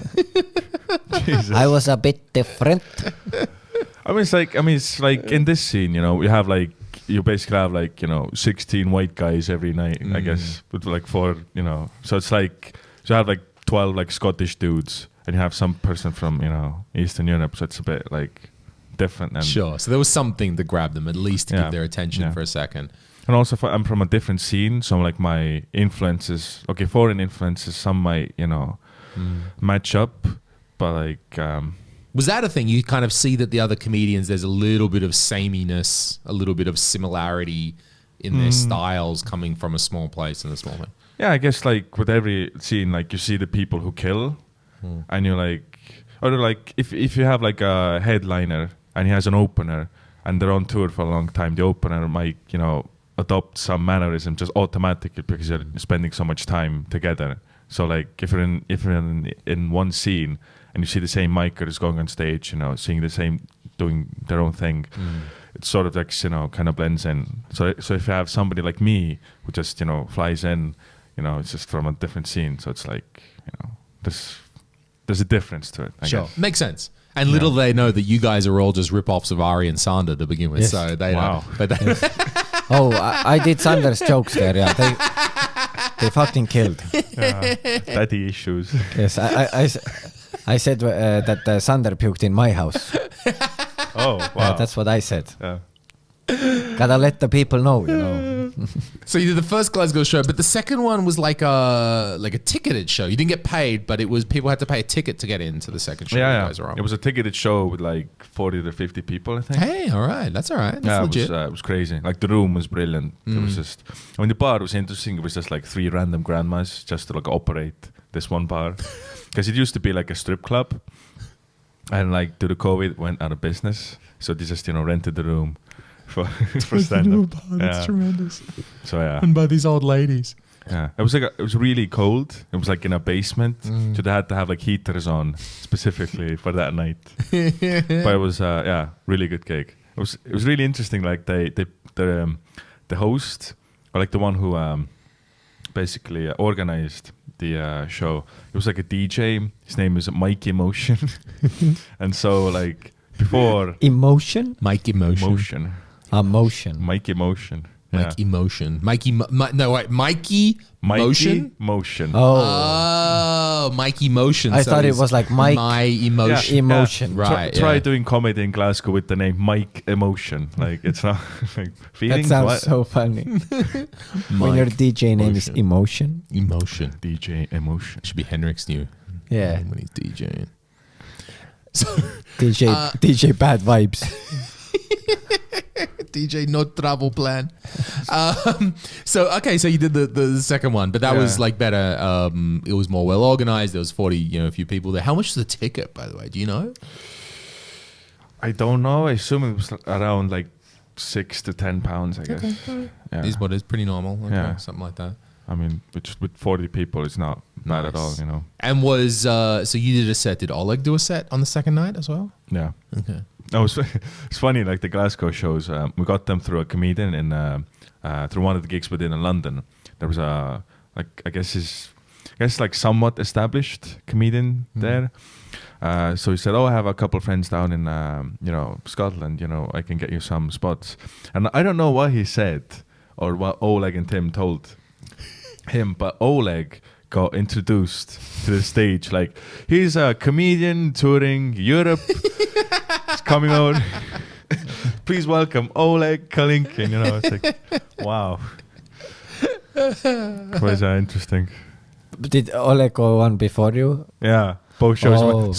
Speaker 1: Jesus.
Speaker 2: I was a bit different.
Speaker 1: It's like in this scene, we have like you basically have like 16 white guys every night, I guess, with like 4, so it's like so you have like 12 like Scottish dudes, and you have some person from Eastern Europe, so it's a bit like different. And
Speaker 3: Sure. So there was something to grab them, at least to give their attention for a second.
Speaker 1: And also, I'm from a different scene, so like my influences, foreign influences, some might match up, but like.
Speaker 3: Was that a thing? You kind of see that the other comedians, there's a little bit of sameness, a little bit of similarity in their styles coming from a small place and a small thing.
Speaker 1: Yeah, I guess like with every scene, like you see the people who kill, and you're like, or like if you have like a headliner and he has an opener and they're on tour for a long time, the opener might adopt some mannerism just automatically because you're spending so much time together. So like if you're in one scene and you see the same micers going on stage, seeing the same, doing their own thing, it's sort of like, kind of blends in. So if you have somebody like me who just, flies in, it's just from a different scene. So it's like, there's a difference to it, I guess.
Speaker 3: Makes sense. And little they know that you guys are all just rip-offs of Ari and Sander to begin with.
Speaker 2: Yes.
Speaker 3: So they
Speaker 1: Wow.
Speaker 3: don't. But
Speaker 2: Oh, I did Sander's jokes there. Yeah, they fucking killed.
Speaker 1: Daddy issues.
Speaker 2: Yes, I said that Sander puked in my house.
Speaker 1: Oh, wow.
Speaker 2: That's what I said.
Speaker 1: Yeah.
Speaker 2: Gotta let the people know,
Speaker 3: So you did the first Glasgow show, but the second one was like a ticketed show. You didn't get paid, but it was people had to pay a ticket to get into the second show. You guys were on.
Speaker 1: It was a ticketed show with like 40 to 50 people, I think.
Speaker 3: Hey, all right, that's all right. That's legit.
Speaker 1: It was crazy. Like the room was brilliant. It was just, the bar was interesting. It was just like 3 random grandmas just to like operate this one bar, because it used to be like a strip club, and like due to COVID went out of business, so they just rented the room for stand-up.
Speaker 3: That's tremendous.
Speaker 1: So yeah.
Speaker 3: And by these old ladies.
Speaker 1: Yeah, it was really cold. It was like in a basement, so they had to have like heaters on specifically for that night. But it was really good gig. It was really interesting. Like the host, or like the one who basically organized the show. It was like a DJ. His name is Mike Emotion, and so like before
Speaker 2: Emotion?
Speaker 3: Mike Emotion.
Speaker 2: Emotion.
Speaker 1: Mike Emotion.
Speaker 3: Mike Emotion. Mikey Motion?
Speaker 1: Oh,
Speaker 3: Mikey Motion.
Speaker 2: I thought it was like Mike.
Speaker 3: My Emotion.
Speaker 2: Emotion.
Speaker 1: Yeah.
Speaker 3: Right.
Speaker 1: Try doing comedy in Glasgow with the name Mike Emotion. Like it's not like feelings.
Speaker 2: That sounds
Speaker 1: what?
Speaker 2: so funny. When your DJ name is Emotion.
Speaker 3: Emotion.
Speaker 1: DJ Emotion.
Speaker 3: Should be Henrik's new.
Speaker 2: Yeah.
Speaker 3: When he's DJing. So,
Speaker 2: DJ Bad Vibes.
Speaker 3: DJ No Travel Plan. So you did the second one, but that was like better. It was more well organized. There was 40, a few people there. How much was the ticket, by the way? Do you know?
Speaker 1: I don't know. I assume it was around like £6 to £10, I guess. Yeah.
Speaker 3: Is what is pretty normal. Okay,
Speaker 1: Yeah.
Speaker 3: something like that.
Speaker 1: I mean, with 40 people, it's not bad at all,
Speaker 3: And was so you did a set? Did Oleg do a set on the second night as well?
Speaker 1: Yeah.
Speaker 3: Okay.
Speaker 1: No, it's funny. Like the Glasgow shows, we got them through a comedian through one of the gigs we did in London. There was a like somewhat established comedian there. So he said, "Oh, I have a couple of friends down in Scotland. I can get you some spots." And I don't know what he said or what Oleg and Tim told him, but Oleg got introduced to the stage like he's a comedian touring Europe. He's coming out. Please welcome Oleg Kalinkin. It's like, wow. Quite interesting.
Speaker 2: Did Oleg go on before you?
Speaker 1: Yeah, both shows.
Speaker 2: Oh.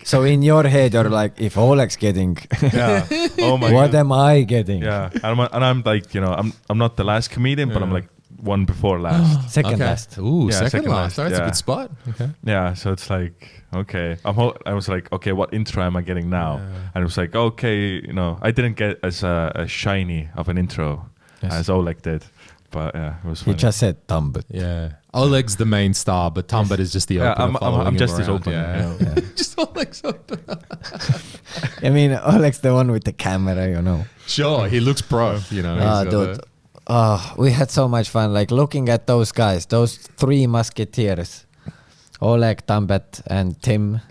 Speaker 1: So
Speaker 2: in your head, you're like, if Oleg's getting,
Speaker 1: yeah. Oh my
Speaker 2: what
Speaker 1: God.
Speaker 2: am I getting?
Speaker 1: Yeah, and I'm like, I'm not the last comedian, but I'm like one before last.
Speaker 2: Second last.
Speaker 3: Ooh,
Speaker 1: Yeah,
Speaker 3: second
Speaker 1: second
Speaker 3: last.
Speaker 1: last,
Speaker 3: That's a
Speaker 1: yeah.
Speaker 3: good spot. Okay.
Speaker 1: Yeah, so it's like, okay. I was like, okay, what intro am I getting now? And it was like, okay, I didn't get as shiny of an intro as Oleg did. But yeah, it was
Speaker 2: He
Speaker 1: funny.
Speaker 2: just said Tambet.
Speaker 3: Yeah. Oleg's the main star, but Tambet is just the opener.
Speaker 1: I'm just his opener.
Speaker 3: Yeah. Just Oleg's opener.
Speaker 2: I mean, Oleg's the one with the camera,
Speaker 3: Sure, he looks pro. He's got
Speaker 2: Dude, we had so much fun. Like looking at those guys, those three musketeers, Oleg, Tambet, and Tim.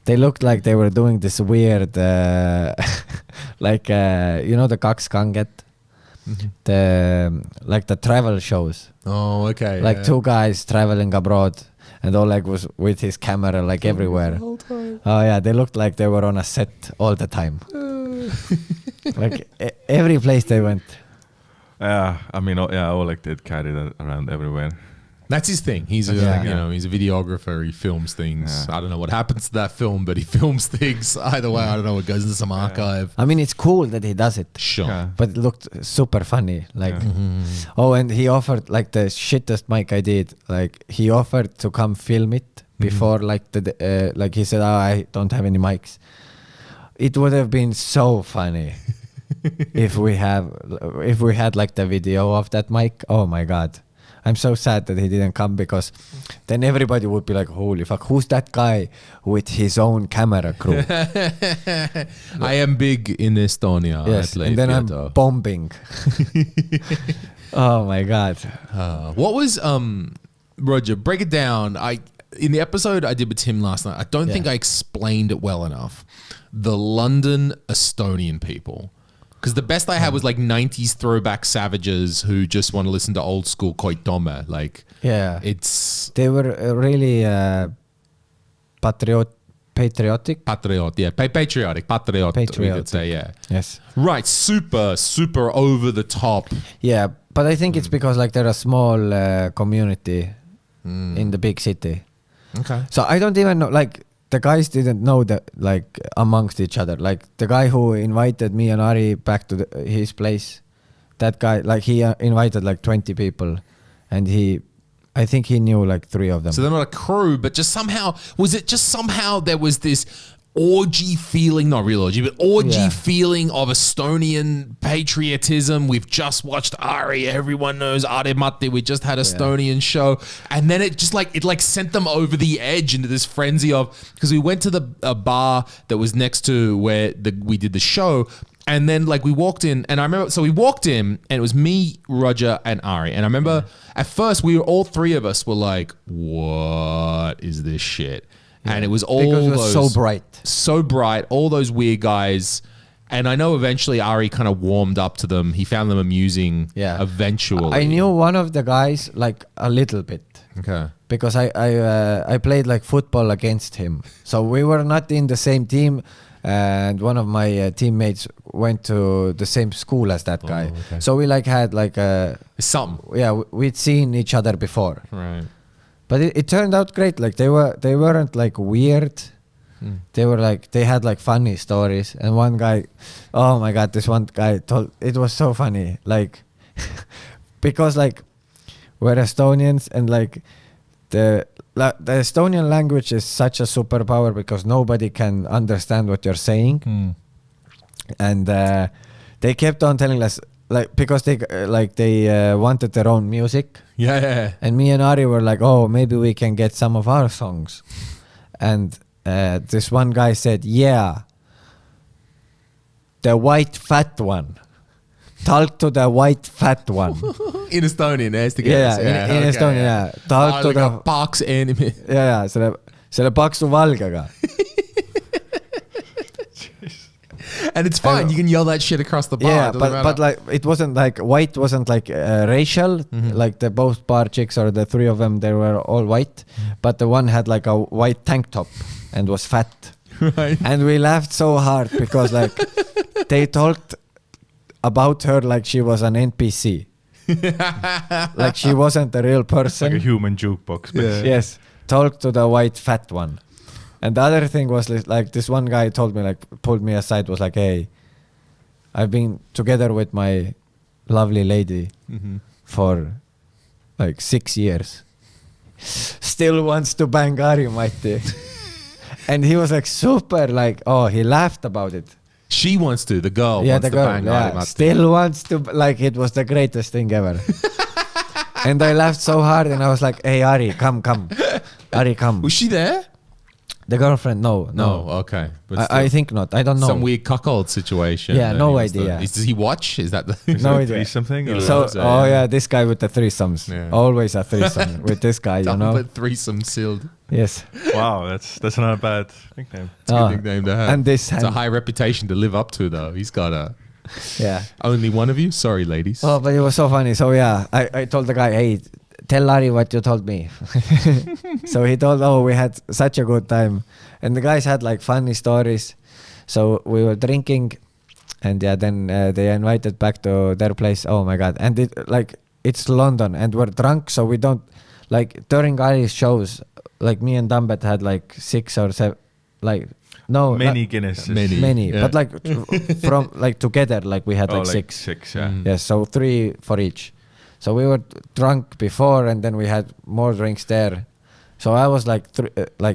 Speaker 2: They looked like they were doing this weird, like the Kaks Kanget, the travel shows.
Speaker 3: Oh, okay.
Speaker 2: Like two guys traveling abroad, and Oleg was with his camera like everywhere. Oh yeah, they looked like they were on a set all the time. Like every place they went.
Speaker 1: Yeah, I mean, Oleg did carry that around everywhere.
Speaker 3: That's his thing. He's he's a videographer. He films things. I don't know what happens to that film, but he films things. Either way, I don't know. It goes into some archive.
Speaker 2: I mean, it's cool that he does it.
Speaker 3: Sure.
Speaker 1: Yeah.
Speaker 2: But it looked super funny. Like, oh, and he offered like the shittest mic I did. Like, he offered to come film it before, like like he said, I don't have any mics. It would have been so funny if we had like the video of that mic. Oh my god. I'm so sad that he didn't come, because then everybody would be like, holy fuck, who's that guy with his own camera crew?
Speaker 3: I am big in Estonia.
Speaker 2: Yes, and then I'm bombing. Oh my god.
Speaker 3: What was Roger, break it down. In the episode I did with Tim last night, I don't think I explained it well enough. The London Estonian people. Because the best I had was like 90s throwback savages who just want to listen to old school koitome. Like,
Speaker 2: yeah,
Speaker 3: they
Speaker 2: were really patriotic.
Speaker 3: Patriot, yeah. Patriotic, we could say, yeah.
Speaker 2: Yes.
Speaker 3: Right, super over the top.
Speaker 2: Yeah, but I think it's because like they're a small community in the big city.
Speaker 3: Okay.
Speaker 2: So I don't even know, like, the guys didn't know that, like, amongst each other. Like, the guy who invited me and Ari back to his place, that guy, like, he invited like 20 people, and I think he knew like 3 of them.
Speaker 3: So they're not a crew, but just somehow there was this orgy feeling, not real orgy, but orgy feeling of Estonian patriotism. We've just watched Ari. Everyone knows Ari Matti. We just had Estonian show. And then it just like, sent them over the edge into this frenzy of, because we went to a bar that was next to where we did the show. And then like we walked in, and I remember, so we walked in and it was me, Roger, and Ari. And I remember at first all 3 of us were like, what is this shit? And it was all
Speaker 2: because it was
Speaker 3: so bright, all those weird guys. And I know eventually Ari kind of warmed up to them. He found them amusing.
Speaker 2: Yeah.
Speaker 3: Eventually,
Speaker 2: I knew one of the guys like a little bit.
Speaker 3: Okay.
Speaker 2: Because I played like football against him, so we were not in the same team. And one of my teammates went to the same school as that guy.
Speaker 3: Okay.
Speaker 2: So we like had like
Speaker 3: something.
Speaker 2: Yeah, we'd seen each other before.
Speaker 3: Right.
Speaker 2: But it turned out great. Like they weren't like weird. They were like, they had like funny stories. And one guy, oh my god, this one guy told, it was so funny. Like, because like we're Estonians, and like the Estonian language is such a superpower because nobody can understand what you're saying. And they kept on telling us, like, because they wanted their own music.
Speaker 3: Yeah.
Speaker 2: And me and Ari were like, oh, maybe we can get some of our songs. And this one guy said, yeah, the white fat one. Talk to the white fat one.
Speaker 3: In Estonian,
Speaker 2: yeah, in Estonian, yeah. Talk to the
Speaker 3: paks enemy.
Speaker 2: Yeah, selle paksu valgega.
Speaker 3: And it's fine. You can yell that shit across the bar.
Speaker 2: Yeah, but like it wasn't like white wasn't like racial. Like the both bar chicks or the 3 of them, they were all white. But the one had like a white tank top and was fat.
Speaker 3: Right.
Speaker 2: And we laughed so hard because like they talked about her like she was an NPC. Like she wasn't a real person.
Speaker 1: Like a human jukebox.
Speaker 2: Yeah. Yes. Talk to the white fat one. And the other thing was like this one guy told me, like, pulled me aside, was like, hey, I've been together with my lovely lady for like 6 years. Still wants to bang Ari Matti. And he was like super like, oh, he laughed about it.
Speaker 3: She wants to, the girl
Speaker 2: Yeah,
Speaker 3: wants
Speaker 2: the
Speaker 3: to
Speaker 2: girl,
Speaker 3: bang Ari Matti.
Speaker 2: still wants to, like, it was the greatest thing ever. And I laughed so hard and I was like, hey, Ari, come. Ari, come.
Speaker 3: Was she there?
Speaker 2: The girlfriend, no.
Speaker 3: No, okay. But
Speaker 2: I
Speaker 3: still,
Speaker 2: think not. I don't know.
Speaker 3: some weird cuckold situation.
Speaker 2: Yeah,
Speaker 3: that
Speaker 2: no
Speaker 3: he wants to-
Speaker 2: idea.
Speaker 3: Does he watch? Is that the...
Speaker 2: No idea.
Speaker 1: Something.
Speaker 3: He
Speaker 2: So,
Speaker 3: loves it,
Speaker 2: this guy with the threesomes.
Speaker 3: Yeah.
Speaker 2: Always a threesome with this guy, you know?
Speaker 3: Tambet threesome Sild.
Speaker 2: Yes.
Speaker 1: Wow, that's not a bad nickname.
Speaker 3: It's a good nickname to have.
Speaker 2: And this
Speaker 3: It's a
Speaker 2: hand,
Speaker 3: high reputation to live up to, though. He's got a...
Speaker 2: yeah.
Speaker 3: Only one of you? Sorry, ladies.
Speaker 2: Oh, but it was so funny. So yeah, I told the guy, hey, tell Larry what you told me. So he told, oh, we had such a good time. And the guys had like funny stories. So we were drinking and yeah, then they invited back to their place. Oh my God. And it's London and we're drunk. So we don't like during Ari's shows, like me and Tambet had like 6 or 7, like no.
Speaker 1: Many Guinnesses.
Speaker 3: Many. Yeah.
Speaker 2: But like from like together, like we had like 6.
Speaker 1: 6, yeah.
Speaker 3: Mm.
Speaker 2: Yes, so 3 for each. So we were drunk before, and then we had more drinks there. So I was like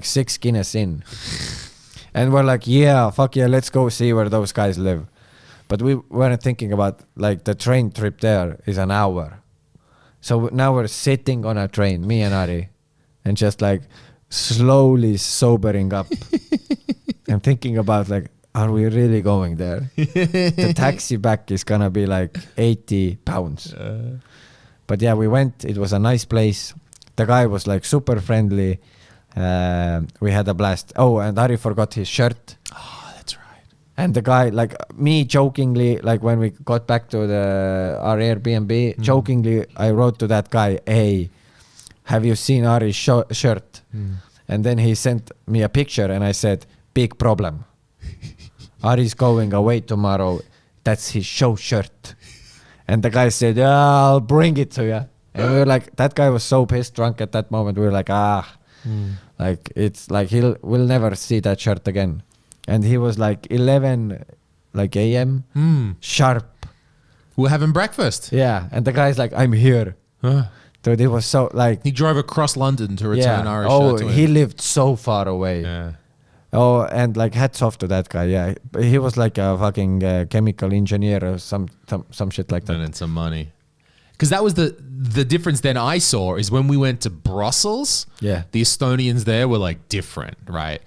Speaker 2: 6 Guinness in, and we're like, yeah, fuck yeah, let's go see where those guys live. But we weren't thinking about like the train trip there is an hour. So now we're sitting on a train, me and Ari, and just like slowly sobering up and thinking about like, are we really going there? The taxi back is gonna be like 80 pounds. But yeah, we went. It was a nice place. The guy was like super friendly. We had a blast. Oh, and Ari forgot his shirt.
Speaker 3: Oh, that's right.
Speaker 2: And the guy, like me jokingly, like when we got back to our Airbnb, jokingly, I wrote to that guy, hey, have you seen Ari's shirt? And then he sent me a picture and I said, big problem. Ari's going away tomorrow. That's his show shirt. And the guy said, yeah, I'll bring it to you. And we were like, that guy was so pissed drunk at that moment. We were like, like it's like we'll never see that shirt again. And he was like 11 like a.m. Sharp.
Speaker 3: We're having breakfast.
Speaker 2: Yeah. And the guy's like, I'm here. Dude, it was so like,
Speaker 3: He drove across London to return Irish
Speaker 2: oh,
Speaker 3: shirt to him.
Speaker 2: he lived so far away.
Speaker 3: Yeah.
Speaker 2: Oh, and like hats off to that guy. Yeah, he was like a fucking chemical engineer or some shit like that.
Speaker 3: And then some money. Because that was the difference then I saw is when we went to Brussels,
Speaker 2: Yeah.
Speaker 3: the Estonians there were like different, right?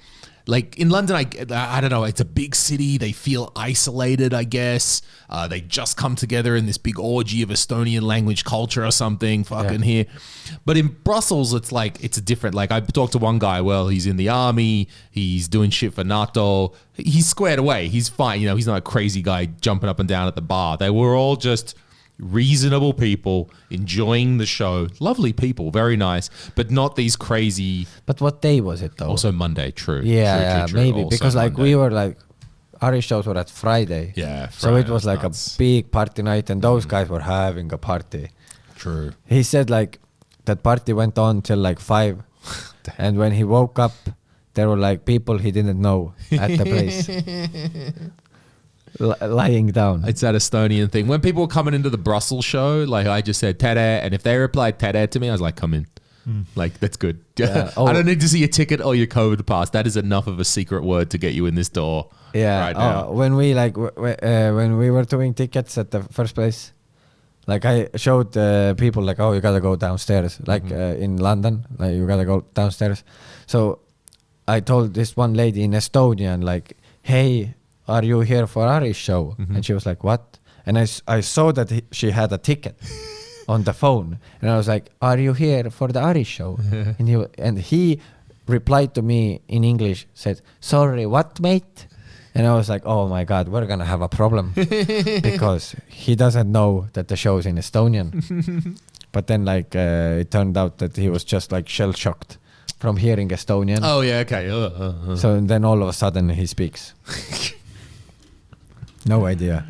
Speaker 3: Like in London, I don't know, it's a big city. They feel isolated, I guess. They just come together in this big orgy of Estonian language culture or something fucking here. But in Brussels, it's like, it's different. Like I talked to one guy, well, he's in the army. He's doing shit for NATO. He's squared away. He's fine. You know, he's not a crazy guy jumping up and down at the bar. They were all just reasonable people enjoying the show. Lovely people, very nice, but not these crazy.
Speaker 2: But what day was it though?
Speaker 3: Also Monday, true.
Speaker 2: Yeah,
Speaker 3: True.
Speaker 2: maybe
Speaker 3: Also
Speaker 2: because like
Speaker 3: Monday.
Speaker 2: we were like, our shows were at Friday.
Speaker 3: Yeah,
Speaker 2: So it
Speaker 3: Friday
Speaker 2: was like
Speaker 3: nuts.
Speaker 2: a big party night, and those guys were having a party.
Speaker 3: True.
Speaker 2: He said like that party went on till like 5, and when he woke up, there were like people he didn't know at the place. Lying down.
Speaker 3: It's that Estonian thing. When people were coming into the Brussels show, like I just said tere, and if they replied tere to me, I was like, come in. Like, that's good.
Speaker 2: Yeah.
Speaker 3: I don't need to see your ticket or your COVID pass. That is enough of a secret word to get you in this door.
Speaker 2: Yeah.
Speaker 3: Right now.
Speaker 2: When we like when we were doing tickets at the first place, like I showed people like, oh, you gotta go downstairs. Like in London, like you gotta go downstairs. So I told this one lady in Estonian, like, hey, are you here for Ari's show? And she was like, what? And I saw that she had a ticket on the phone, and I was like, are you here for the Ari show? And he replied to me in English, said, sorry, what, mate? And I was like, oh my God, we're gonna have a problem because he doesn't know that the show is in Estonian. But then like it turned out that he was just like shell-shocked from hearing Estonian.
Speaker 3: Oh, yeah, okay.
Speaker 2: So then all of a sudden he speaks. No idea.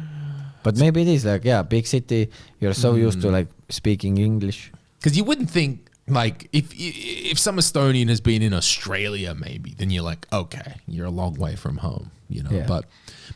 Speaker 2: But maybe it is like, yeah, big city. You're so used to like speaking English.
Speaker 3: Because you wouldn't think, like, if some Estonian has been in Australia, maybe, then you're like, okay, you're a long way from home, you know.
Speaker 2: Yeah.
Speaker 3: But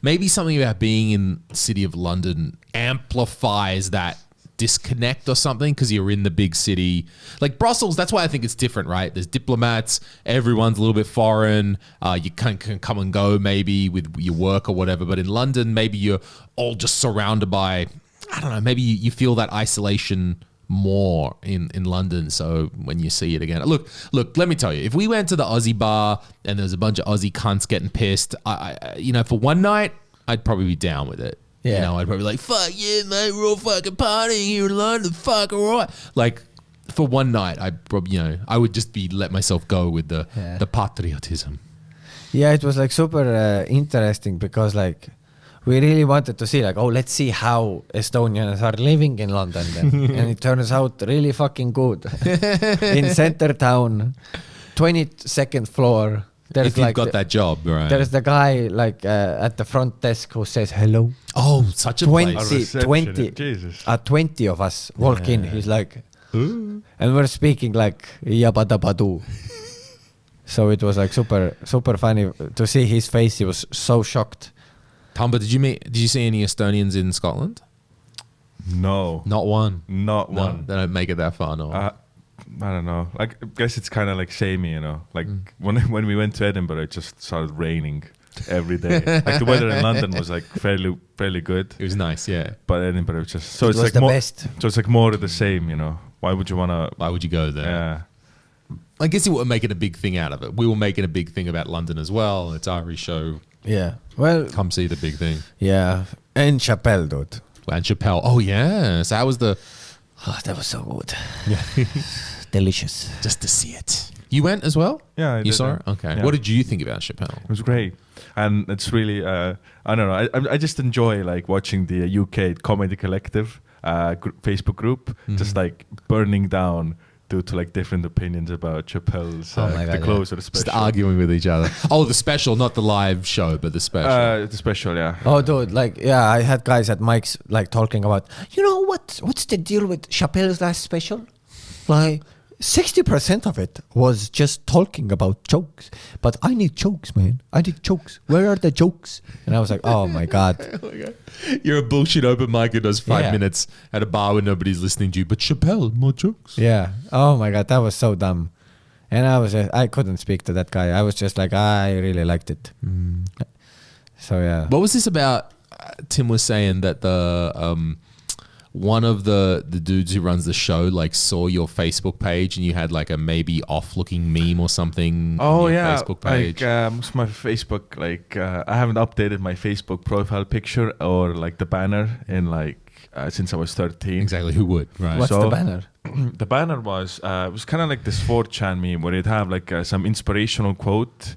Speaker 3: maybe something about being in the city of London amplifies that disconnect or something because you're in the big city. Like Brussels, that's why I think it's different, right? There's diplomats, everyone's a little bit foreign. You can come and go maybe with your work or whatever. But in London, maybe you're all just surrounded by, I don't know, maybe you feel that isolation more in London. So when you see it again, look, let me tell you, if we went to the Aussie bar and there was a bunch of Aussie cunts getting pissed, I for one night, I'd probably be down with it.
Speaker 2: Yeah.
Speaker 3: You know, I'd probably be like, fuck yeah, mate, we're all fucking partying here in London, fuck, all right. Like, for one night, I probably, I would just let myself go with the patriotism.
Speaker 2: Yeah, it was like super interesting because like we really wanted to see like, oh, let's see how Estonians are living in London then. And it turns out really fucking good. In center town, 22nd floor. There's
Speaker 3: If you've got that job, right?
Speaker 2: There's the guy like at the front desk who says hello.
Speaker 3: Oh, such a
Speaker 2: 20,
Speaker 3: place.
Speaker 2: 20,
Speaker 1: Jesus.
Speaker 2: 20 of us walk in. He's like, and we're speaking like yabadabadu. So it was like super funny to see his face. He was so shocked.
Speaker 3: Tamba, did you see any Estonians in Scotland?
Speaker 1: No.
Speaker 3: Not one.
Speaker 1: Not
Speaker 3: No,
Speaker 1: one.
Speaker 3: they don't make it that far, no.
Speaker 1: I don't know. Like, I guess it's kind of like samey, Like when we went to Edinburgh, it just started raining every day. Like the weather in London was like fairly good.
Speaker 3: It was nice, yeah.
Speaker 1: But Edinburgh was just
Speaker 2: It was
Speaker 1: like
Speaker 2: the
Speaker 1: more,
Speaker 2: best.
Speaker 1: So it's like more of the same, Why would you wanna?
Speaker 3: Why would you go there?
Speaker 1: Yeah.
Speaker 3: I guess you were making a big thing out of it. We were making a big thing about London as well. It's Irish show.
Speaker 2: Yeah. Well,
Speaker 3: Come see the big thing.
Speaker 2: yeah. And Chappelle, dude.
Speaker 3: And Chappelle. Oh, yeah. So how was the...
Speaker 2: Oh, that was so good. Delicious.
Speaker 3: Just to see it. You went as well?
Speaker 1: Yeah, I
Speaker 3: You
Speaker 1: did,
Speaker 3: saw
Speaker 1: yeah.
Speaker 3: it? Okay.
Speaker 1: Yeah.
Speaker 3: What did you think about Chappelle?
Speaker 1: It was great, and it's really I don't know. I just enjoy like watching the UK Comedy Collective Facebook group, just like burning down due to like different opinions about Chappelle's
Speaker 2: Oh my God,
Speaker 1: the
Speaker 2: yeah.
Speaker 1: close of the special.
Speaker 3: Just arguing with each other. Oh, the special, not the live show, but the special.
Speaker 1: The special, yeah.
Speaker 2: Oh, dude, like, yeah, I had guys at Mike's like talking about, what's the deal with Chappelle's last special? Like, 60% of it was just talking about jokes. But I need jokes, man. I need jokes. Where are the jokes? And I was like, oh my God.
Speaker 3: You're a bullshit open mic who does 5
Speaker 2: Yeah.
Speaker 3: minutes at a bar where nobody's listening to you. But Chappelle, more jokes.
Speaker 2: Yeah. Oh my God, that was so dumb. And I couldn't speak to that guy. I was just like, I really liked it. So yeah.
Speaker 3: What was this about? Tim was saying that the one of the dudes who runs the show like saw your Facebook page and you had like a maybe off-looking meme or something.
Speaker 1: Oh
Speaker 3: on your
Speaker 1: yeah,
Speaker 3: Facebook page.
Speaker 1: like my Facebook, like I haven't updated my Facebook profile picture or like the banner in like since I was 13.
Speaker 3: Exactly. Who would? Right.
Speaker 2: What's
Speaker 1: So-
Speaker 2: the banner?
Speaker 1: The banner was it was kind of like this 4chan meme where you'd have like some inspirational quote.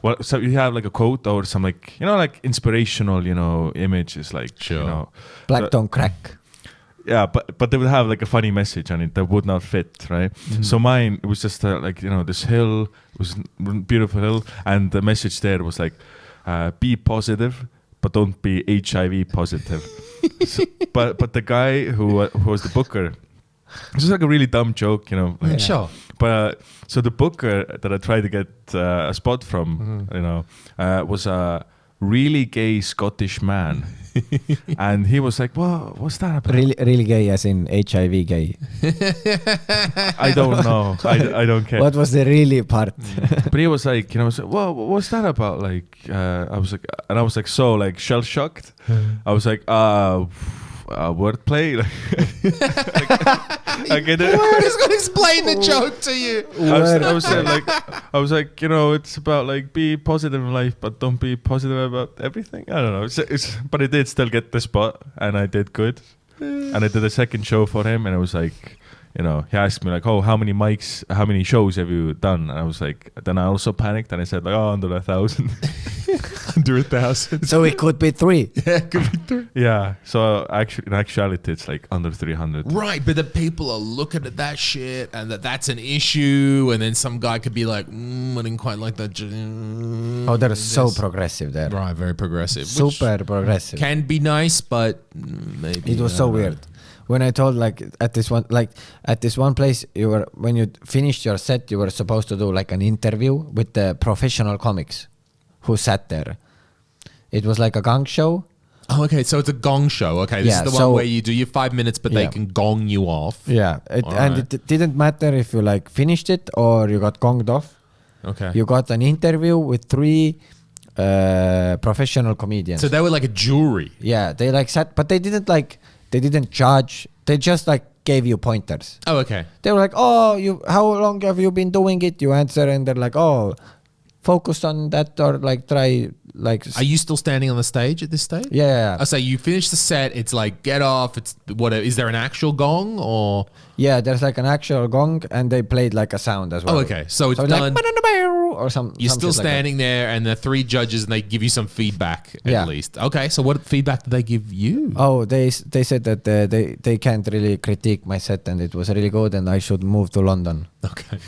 Speaker 1: Well, so you have like a quote or some like like inspirational images like
Speaker 3: Sure.
Speaker 2: Black
Speaker 1: but-
Speaker 2: don't crack.
Speaker 1: Yeah, but they would have like a funny message on it that would not fit, right? So mine, it was just like this hill, it was beautiful hill, and the message there was like, be positive, but don't be HIV positive. But the guy who was the booker, it was like a really dumb joke, like,
Speaker 3: Sure.
Speaker 1: But so the booker that I tried to get a spot from, was a really gay Scottish man. And he was like, "Well, what's that about?"
Speaker 2: Really gay as in HIV gay.
Speaker 1: I don't know. I don't care.
Speaker 2: What was the really part?
Speaker 1: But he was like, well, what's that about? Like, I was like, so like shell shocked. I was like, wordplay. I get it.
Speaker 3: I'm just gonna explain the joke to you.
Speaker 1: I was saying like, it's about like be positive in life, but don't be positive about everything. I don't know. But I did still get the spot, and I did good. And I did a second show for him, and it was like, he asked me like, oh, how many shows have you done? And I was like, then I also panicked, and I said like, oh, under 1,000.
Speaker 3: Under 1,000.
Speaker 2: So it could be 3.
Speaker 3: Yeah, could be 3.
Speaker 1: Yeah. So in actuality, it's like under 300.
Speaker 3: Right, but the people are looking at that shit and that's an issue, and then some guy could be like, I didn't quite like that.
Speaker 2: Oh, they're so progressive there.
Speaker 3: Right, very progressive. which
Speaker 2: Super progressive.
Speaker 3: can be nice, but maybe
Speaker 2: It was
Speaker 3: I
Speaker 2: so
Speaker 3: don't know.
Speaker 2: weird. When I told at this one place, when you finished your set, you were supposed to do like an interview with the professional comics who sat there. It was like a gong show.
Speaker 3: Oh, okay. So it's a gong show. Okay, this
Speaker 2: Yeah,
Speaker 3: is the
Speaker 2: so-
Speaker 3: one where you do your 5 minutes, but they
Speaker 2: Yeah.
Speaker 3: can gong you off.
Speaker 2: Yeah,
Speaker 3: Alright.
Speaker 2: it didn't matter if you like finished it or you got gonged off.
Speaker 3: Okay.
Speaker 2: You got an interview with 3 professional comedians.
Speaker 3: So they were like a jury.
Speaker 2: Yeah, they like sat, but they didn't judge. They just like gave you pointers.
Speaker 3: Oh, okay.
Speaker 2: They were like, oh, how long have you been doing it? You answer, and they're like, oh, focus on that, or like try like.
Speaker 3: Are you still standing on the stage at this stage?
Speaker 2: Yeah.
Speaker 3: I say you finish the set. It's like get off. It's what? Is there an actual gong or?
Speaker 2: Yeah, there's like an actual gong, and they played like a sound as well.
Speaker 3: Oh, okay. So it's
Speaker 2: like,
Speaker 3: done.
Speaker 2: or some.
Speaker 3: You're
Speaker 2: some
Speaker 3: still
Speaker 2: shit like that.
Speaker 3: standing there, and the 3 judges, and they give you some feedback at
Speaker 2: Yeah.
Speaker 3: least. Okay. So what feedback did they give you?
Speaker 2: Oh, they said that they can't really critique my set, and it was really good, and I should move to London.
Speaker 3: Okay.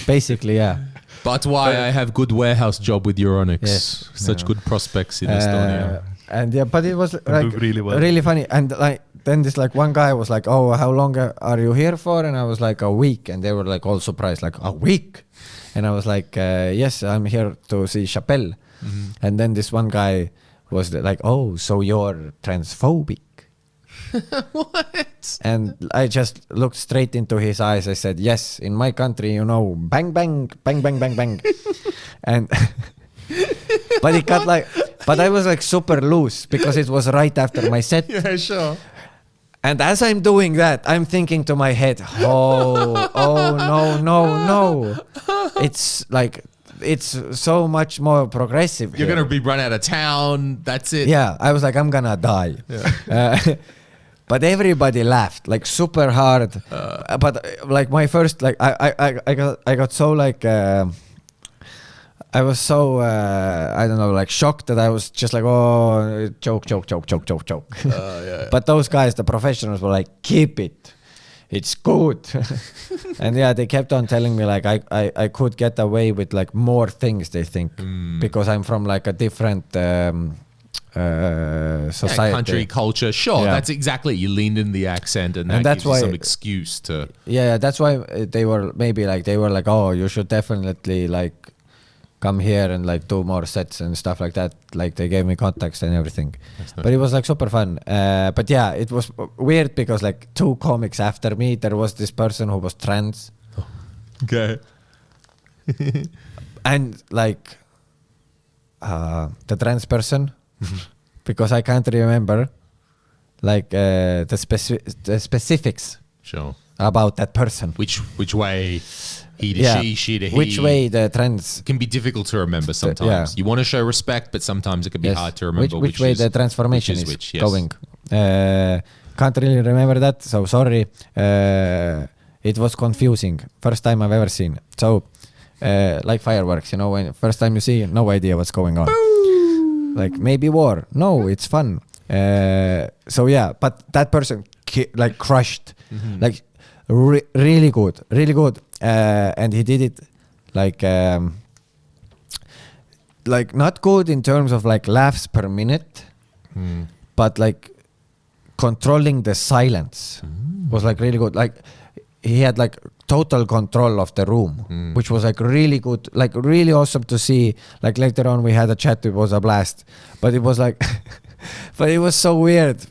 Speaker 2: Basically, yeah.
Speaker 3: But why I have good warehouse job with Euronics.
Speaker 2: Yes.
Speaker 3: Such good prospects in Estonia.
Speaker 2: And yeah, but it was like
Speaker 1: really well.
Speaker 2: really funny. And like then this like one guy was like, "Oh, how long are you here for?" And I was like, "A week." And they were like all surprised, like, "A week?" And I was like, "Yes, I'm here to see Chappelle." And then this one guy was like, "Oh, so you're transphobic?"
Speaker 3: What?
Speaker 2: And I just looked straight into his eyes. I said, "Yes, in my country, you know, bang, bang, bang, bang, bang, bang." And but it got like, but I was like super loose because it was right after my set.
Speaker 3: Yeah, sure.
Speaker 2: And as I'm doing that, I'm thinking to my head, no. It's like, it's so much more progressive.
Speaker 3: You're
Speaker 2: here.
Speaker 3: going to be run out of town. That's it.
Speaker 2: Yeah, I was like, I'm gonna die.
Speaker 3: Yeah.
Speaker 2: But everybody laughed like super hard. But like my first, like I got so like I was so I don't know, like shocked that I was just like, oh, joke.
Speaker 3: Yeah.
Speaker 2: But those guys, the professionals, were like, keep it. It's good. And yeah, they kept on telling me like I could get away with like more things, they think, because I'm from like a different society.
Speaker 3: Yeah, country, culture. Sure,
Speaker 2: Yeah.
Speaker 3: that's exactly. You leaned in the accent and that
Speaker 2: that's
Speaker 3: gives you
Speaker 2: why-
Speaker 3: some excuse to...
Speaker 2: Yeah, that's why they were like, oh, you should definitely like come here and like do more sets and stuff like that. Like they gave me contacts and everything. But it was like super fun. But yeah, it was weird because like 2 comics after me, there was this person who was trans.
Speaker 3: Okay.
Speaker 2: And like the trans person, because I can't remember like the specifics
Speaker 3: Sure.
Speaker 2: about that person.
Speaker 3: Which way he to
Speaker 2: Yeah.
Speaker 3: she to he.
Speaker 2: Which way the trans...
Speaker 3: It can be difficult to remember sometimes.
Speaker 2: yeah.
Speaker 3: You want to show respect, but sometimes it can be
Speaker 2: Yes.
Speaker 3: hard to remember
Speaker 2: which way
Speaker 3: is,
Speaker 2: the transformation is
Speaker 3: which, yes.
Speaker 2: going. Can't really remember that, so sorry. It was confusing. First time I've ever seen. So, like fireworks, you know, when first time you see, no idea what's going on. Like maybe war. No, it's fun. So yeah, but that person like crushed, like really good, and he did it like not good in terms of like laughs per minute, but like controlling the silence was like really good. Like he had like total control of the room, which was like really good, like really awesome to see. Like later on we had a chat, it was a blast, but it was like but it was so weird,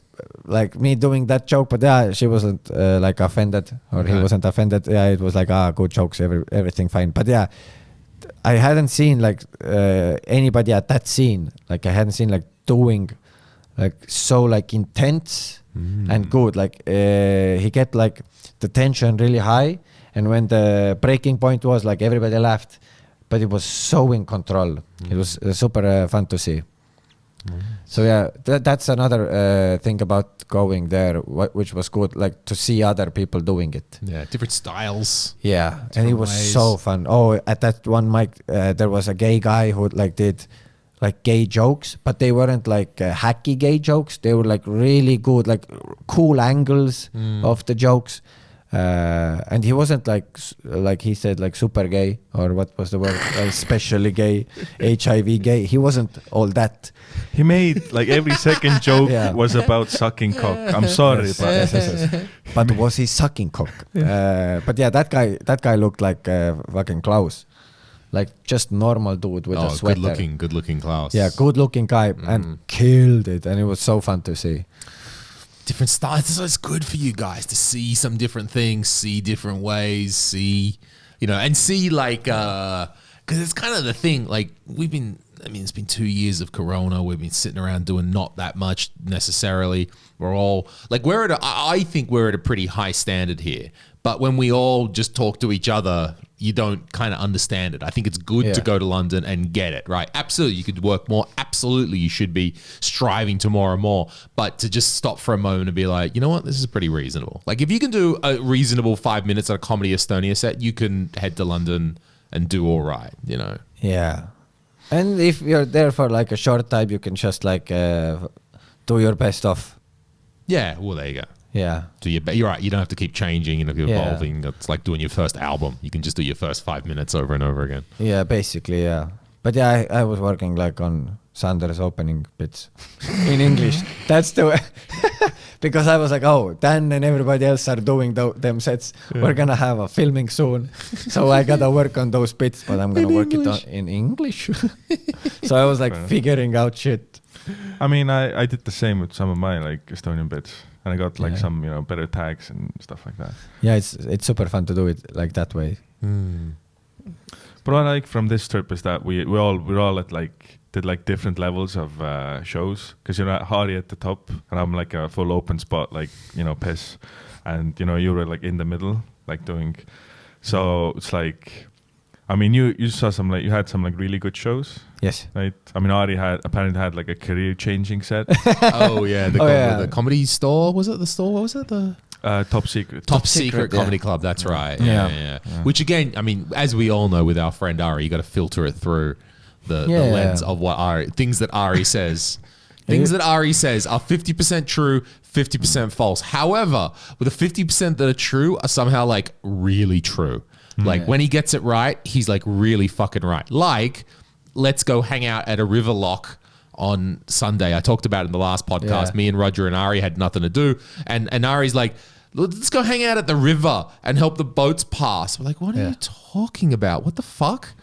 Speaker 2: like me doing that joke, but yeah, she wasn't like offended, or he wasn't offended. Yeah, it was like good jokes, everything fine. But yeah, I hadn't seen like anybody at that scene, like I hadn't seen like doing like so like intense and good. Like he kept like the tension really high, and when the breaking point was, like everybody laughed, but it was so in control. It was super fun to see. So yeah, that's another thing about going there, which was good, like to see other people doing it.
Speaker 3: Yeah, different styles.
Speaker 2: Yeah, and it was
Speaker 3: ways.
Speaker 2: so fun. Oh, at that one mic, there was a gay guy who like did like gay jokes, but they weren't like hacky gay jokes. They were like really good, like cool angles of the jokes. And he wasn't like he said like super gay, or what was the word, especially gay, HIV gay. He wasn't all that.
Speaker 1: He made like every second joke
Speaker 2: Yeah.
Speaker 1: was about sucking cock. I'm sorry,
Speaker 2: Yes,
Speaker 1: but
Speaker 2: yes. But was he sucking cock? But yeah, that guy looked like fucking Klaus, like just normal dude with a sweater.
Speaker 3: Good looking Klaus.
Speaker 2: Yeah, good looking guy, and killed it, and it was so fun to see.
Speaker 3: Different styles. So it's good for you guys to see some different things, see different ways, see, and see like, because it's kind of the thing. Like we've been I mean, it's been 2 years of Corona. We've been sitting around doing not that much necessarily. We're all like, I think we're at a pretty high standard here. But when we all just talk to each other, you don't kind of understand it. I think it's good to go to London and get it, right? Absolutely, you could work more. Absolutely, you should be striving to more and more. But to just stop for a moment and be like, you know what, this is pretty reasonable. Like if you can do a reasonable 5 minutes at a Comedy Estonia set, you can head to London and do all right, you know?
Speaker 2: Yeah. And if you're there for like a short time, you can just like do your best off.
Speaker 3: Yeah, well, there you go.
Speaker 2: Yeah.
Speaker 3: You're right. You don't have to keep changing, you know, evolving. It's like doing your first album. You can just do your first 5 minutes over and over again.
Speaker 2: Yeah, basically, yeah. But yeah, I was working like on Sander's opening bits in English. That's the way. Because I was like, oh, Dan and everybody else are doing them sets. Yeah. We're going to have a filming soon. So I got to work on those bits, but I'm going to work it in English. So I was like figuring out shit.
Speaker 1: I mean, I did the same with some of my like Estonian bits. And I got like some, you know, better tags and stuff like that.
Speaker 2: Yeah, it's super fun to do it like that way.
Speaker 1: Mm. But what I like from this trip is that we're all at like did like different levels of shows, because you know Hari at the top and I'm like a full open spot, like, you know, piss, and you know you were like in the middle like doing. So it's like, I mean, you saw some like you had some like really good shows.
Speaker 2: Yes.
Speaker 1: Right. I mean, Ari apparently had like a career-changing set.
Speaker 3: Oh yeah, the comedy store, was it the store? What was it, the
Speaker 1: Top Secret?
Speaker 3: Top Secret Comedy Club. That's right. Yeah. Which again, I mean, as we all know with our friend Ari, you got to filter it through the lens of what things that Ari says. Things that Ari says are 50% true, 50% false. However, with the 50% that are true are somehow like really true. Like when he gets it right, he's like really fucking right. Like, let's go hang out at a river lock on Sunday. I talked about it in the last podcast. Yeah. Me and Roger and Ari had nothing to do. And Ari's like, let's go hang out at the river and help the boats pass. We're like, what are you talking about? What the fuck?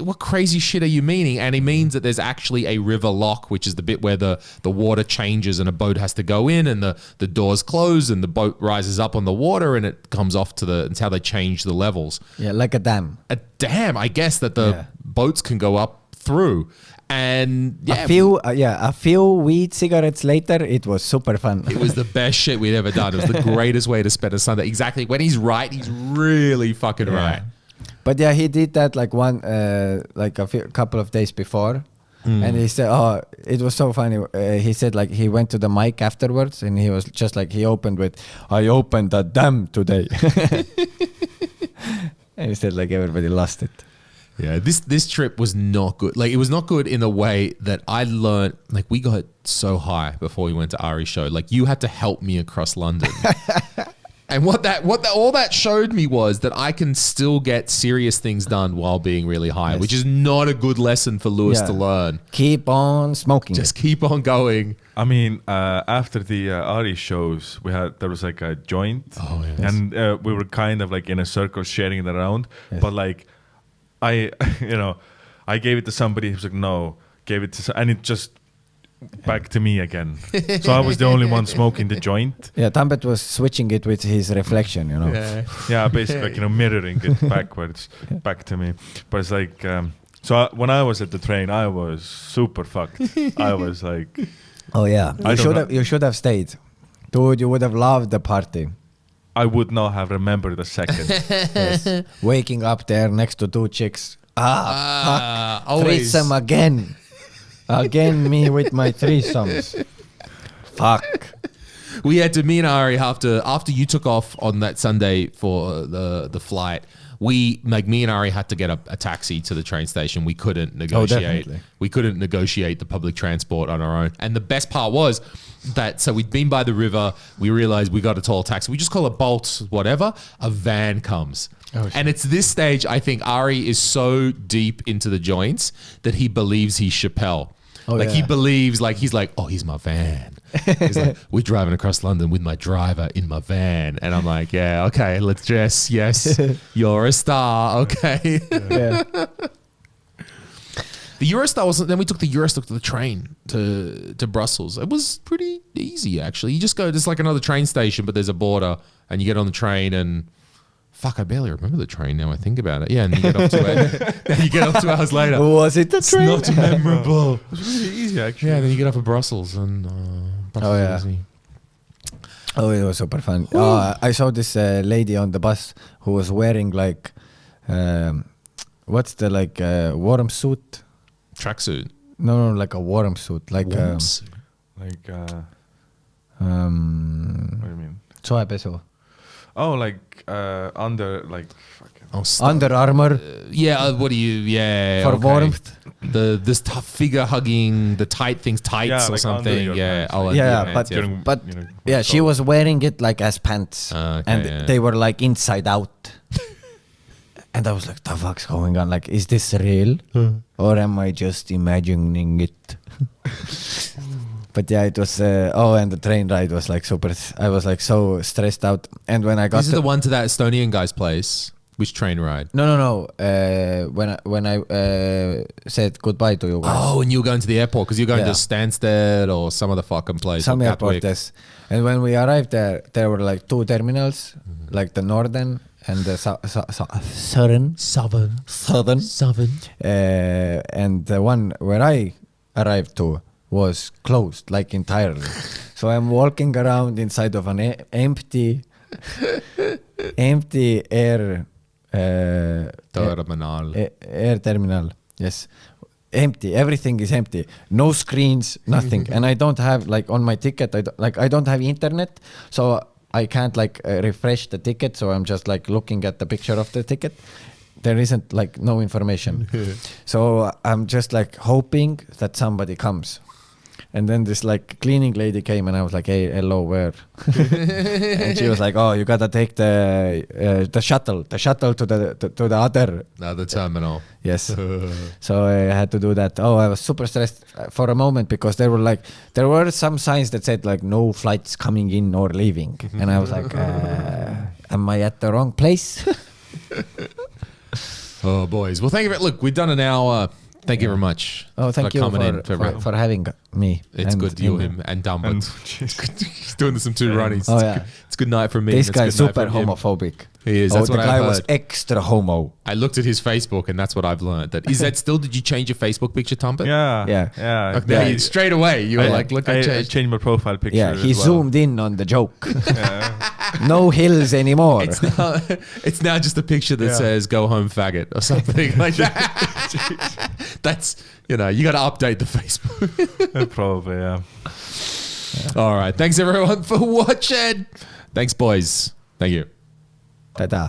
Speaker 3: What crazy shit are you meaning? And he means that there's actually a river lock, which is the bit where the water changes and a boat has to go in and the doors close and the boat rises up on the water and it comes off it's how they change the levels.
Speaker 2: Yeah, like a dam.
Speaker 3: A dam, I guess, that the boats can go up through. And
Speaker 2: a few weed cigarettes later, it was super fun.
Speaker 3: It was the best shit we'd ever done. It was the greatest way to spend a Sunday. Exactly. When he's right, he's really fucking right.
Speaker 2: But yeah, he did that like couple of days before. And he said, oh, it was so funny. He said like he went to the mic afterwards and he was just like, he opened with, I opened a dam today. And he said like everybody lost it.
Speaker 3: Yeah, this trip was not good. Like, it was not good in the way that I learned, like, we got so high before we went to Ari's show. Like, you had to help me across London. And all that showed me was that I can still get serious things done while being really high, which is not a good lesson for Lewis to learn.
Speaker 2: Keep on smoking.
Speaker 3: Just keep on going.
Speaker 1: I mean, after the Ari shows, there was like a joint, and we were kind of like in a circle sharing it around. Yes. But like, I gave it to somebody who was like, no, gave it to, and it just back to me again. So I was the only one smoking the joint.
Speaker 2: Yeah, Tambet was switching it with his reflection, you know.
Speaker 1: Yeah, basically, like, mirroring it backwards back to me. But it's like, when I was at the train, I was super fucked. I was like,
Speaker 2: oh yeah, you should have stayed, dude. You would have loved the party.
Speaker 1: I would not have remembered a second.
Speaker 2: Yes. Waking up there next to two chicks. Fuck. Threesome again. Again, me with my threesomes. Fuck.
Speaker 3: Me and Ari, after you took off on that Sunday for the flight, me and Ari had to get a taxi to the train station. We couldn't negotiate. We couldn't negotiate the public transport on our own. And the best part was that, so we'd been by the river. We realized we got a tall taxi. We just call it Bolt, whatever. A van comes. And it's this stage, I think Ari is so deep into the joints that he believes he's Chappelle. He believes, like, he's like, oh, he's my van. He's like, we're driving across London with my driver in my van. And I'm like, yeah, okay, let's just, yes, you're a star, okay.
Speaker 2: Yeah.
Speaker 3: The Eurostar wasn't, then we took the Eurostar to the train to Brussels. It was pretty easy, actually. You just go, there's like another train station, but there's a border, and you get on the train and Fuck, I barely remember the train now I think about it. Yeah, and you get off 2 hours later.
Speaker 2: Was it the
Speaker 3: It's
Speaker 2: train?
Speaker 3: not memorable.
Speaker 1: It was really easy, actually.
Speaker 3: Yeah, then you get off of Brussels and Brussels
Speaker 2: Oh, yeah.
Speaker 3: easy.
Speaker 2: Oh, it was super fun. I saw this lady on the bus who was wearing like, what's the like warm suit?
Speaker 3: Tracksuit.
Speaker 2: No, like a warm suit, like
Speaker 3: Warms.
Speaker 1: Like, what do you mean?
Speaker 2: soepesu.
Speaker 1: Oh, like under, like, fucking.
Speaker 3: Oh,
Speaker 2: Under Armour
Speaker 3: yeah, what do you? Yeah,
Speaker 2: for
Speaker 3: okay.
Speaker 2: warmth.
Speaker 3: This tough figure hugging, the tight things, tights
Speaker 1: Yeah,
Speaker 3: or
Speaker 1: like under
Speaker 3: something.
Speaker 1: your
Speaker 3: Yeah,
Speaker 1: pants,
Speaker 3: oh,
Speaker 1: like-
Speaker 3: under
Speaker 2: Yeah,
Speaker 3: your
Speaker 2: but-
Speaker 3: pants, yeah.
Speaker 1: During,
Speaker 2: But
Speaker 1: you know,
Speaker 2: yeah, she was wearing it like as pants,
Speaker 3: Okay,
Speaker 2: and
Speaker 3: yeah.
Speaker 2: they were like inside out. And I was like, "The fuck's going on? Like, is this real, or am I just imagining it?" But yeah, it was. And the train ride was like super. I was like so stressed out, and when I got
Speaker 3: This is the one to that Estonian guy's place. Which train ride?
Speaker 2: no. When I said goodbye to you guys,
Speaker 3: Oh, and you were going to the airport because you're going
Speaker 2: Yeah.
Speaker 3: to Stansted or some other fucking place.
Speaker 2: some
Speaker 3: or
Speaker 2: airport,
Speaker 3: Gatwick.
Speaker 2: yes. And when we arrived there were like two terminals, like the northern and the southern. And the one where I arrived to was closed, like entirely. So I'm walking around inside of an empty air
Speaker 3: Terminal.
Speaker 2: air terminal. Yes, empty. Everything is empty. No screens, nothing. And I don't have like on my ticket. I don't have internet, so I can't like refresh the ticket. So I'm just like looking at the picture of the ticket. There isn't like no information. So I'm just like hoping that somebody comes. And then this like cleaning lady came and I was like, "Hey, hello, where?" And she was like, "Oh, you gotta take the shuttle to the other."
Speaker 3: The terminal.
Speaker 2: Yes. So I had to do that. Oh, I was super stressed for a moment because there were some signs that said like no flights coming in or leaving, and I was like, "Am I at the wrong place?"
Speaker 3: Oh, boys. Well, thank you. Look, we've done an hour. Thank you very much.
Speaker 2: Oh, thank you
Speaker 3: coming in.
Speaker 2: for having me.
Speaker 3: It's
Speaker 2: and
Speaker 3: good, you,
Speaker 2: him.
Speaker 3: him, and Dumbo.
Speaker 1: And
Speaker 3: He's doing some two runnies.
Speaker 2: Oh, yeah.
Speaker 3: It's good night from me.
Speaker 2: This
Speaker 3: and it's
Speaker 2: guy's
Speaker 3: good night
Speaker 2: super
Speaker 3: from him.
Speaker 2: homophobic.
Speaker 3: He is.
Speaker 2: Oh,
Speaker 3: That's
Speaker 2: the
Speaker 3: what
Speaker 2: guy
Speaker 3: I've
Speaker 2: was
Speaker 3: heard.
Speaker 2: extra homo.
Speaker 3: I looked at his Facebook, and that's what I've learned. That is that still? Did you change your Facebook picture, Tumpet?
Speaker 1: Yeah.
Speaker 3: Okay,
Speaker 2: Yeah.
Speaker 3: straight away, you were
Speaker 1: I-
Speaker 3: like, "Look, I
Speaker 1: I
Speaker 3: changed."
Speaker 1: changed my profile picture.
Speaker 2: Yeah, he
Speaker 1: as well.
Speaker 2: zoomed in on the joke.
Speaker 1: Yeah.
Speaker 2: No hills anymore.
Speaker 3: It's now just a picture that
Speaker 1: Yeah.
Speaker 3: says "Go home, faggot" or something like that. That's you got to update the Facebook.
Speaker 1: Probably, yeah.
Speaker 3: All right, thanks everyone for watching. Thanks, boys. Thank you.
Speaker 2: Ta-da.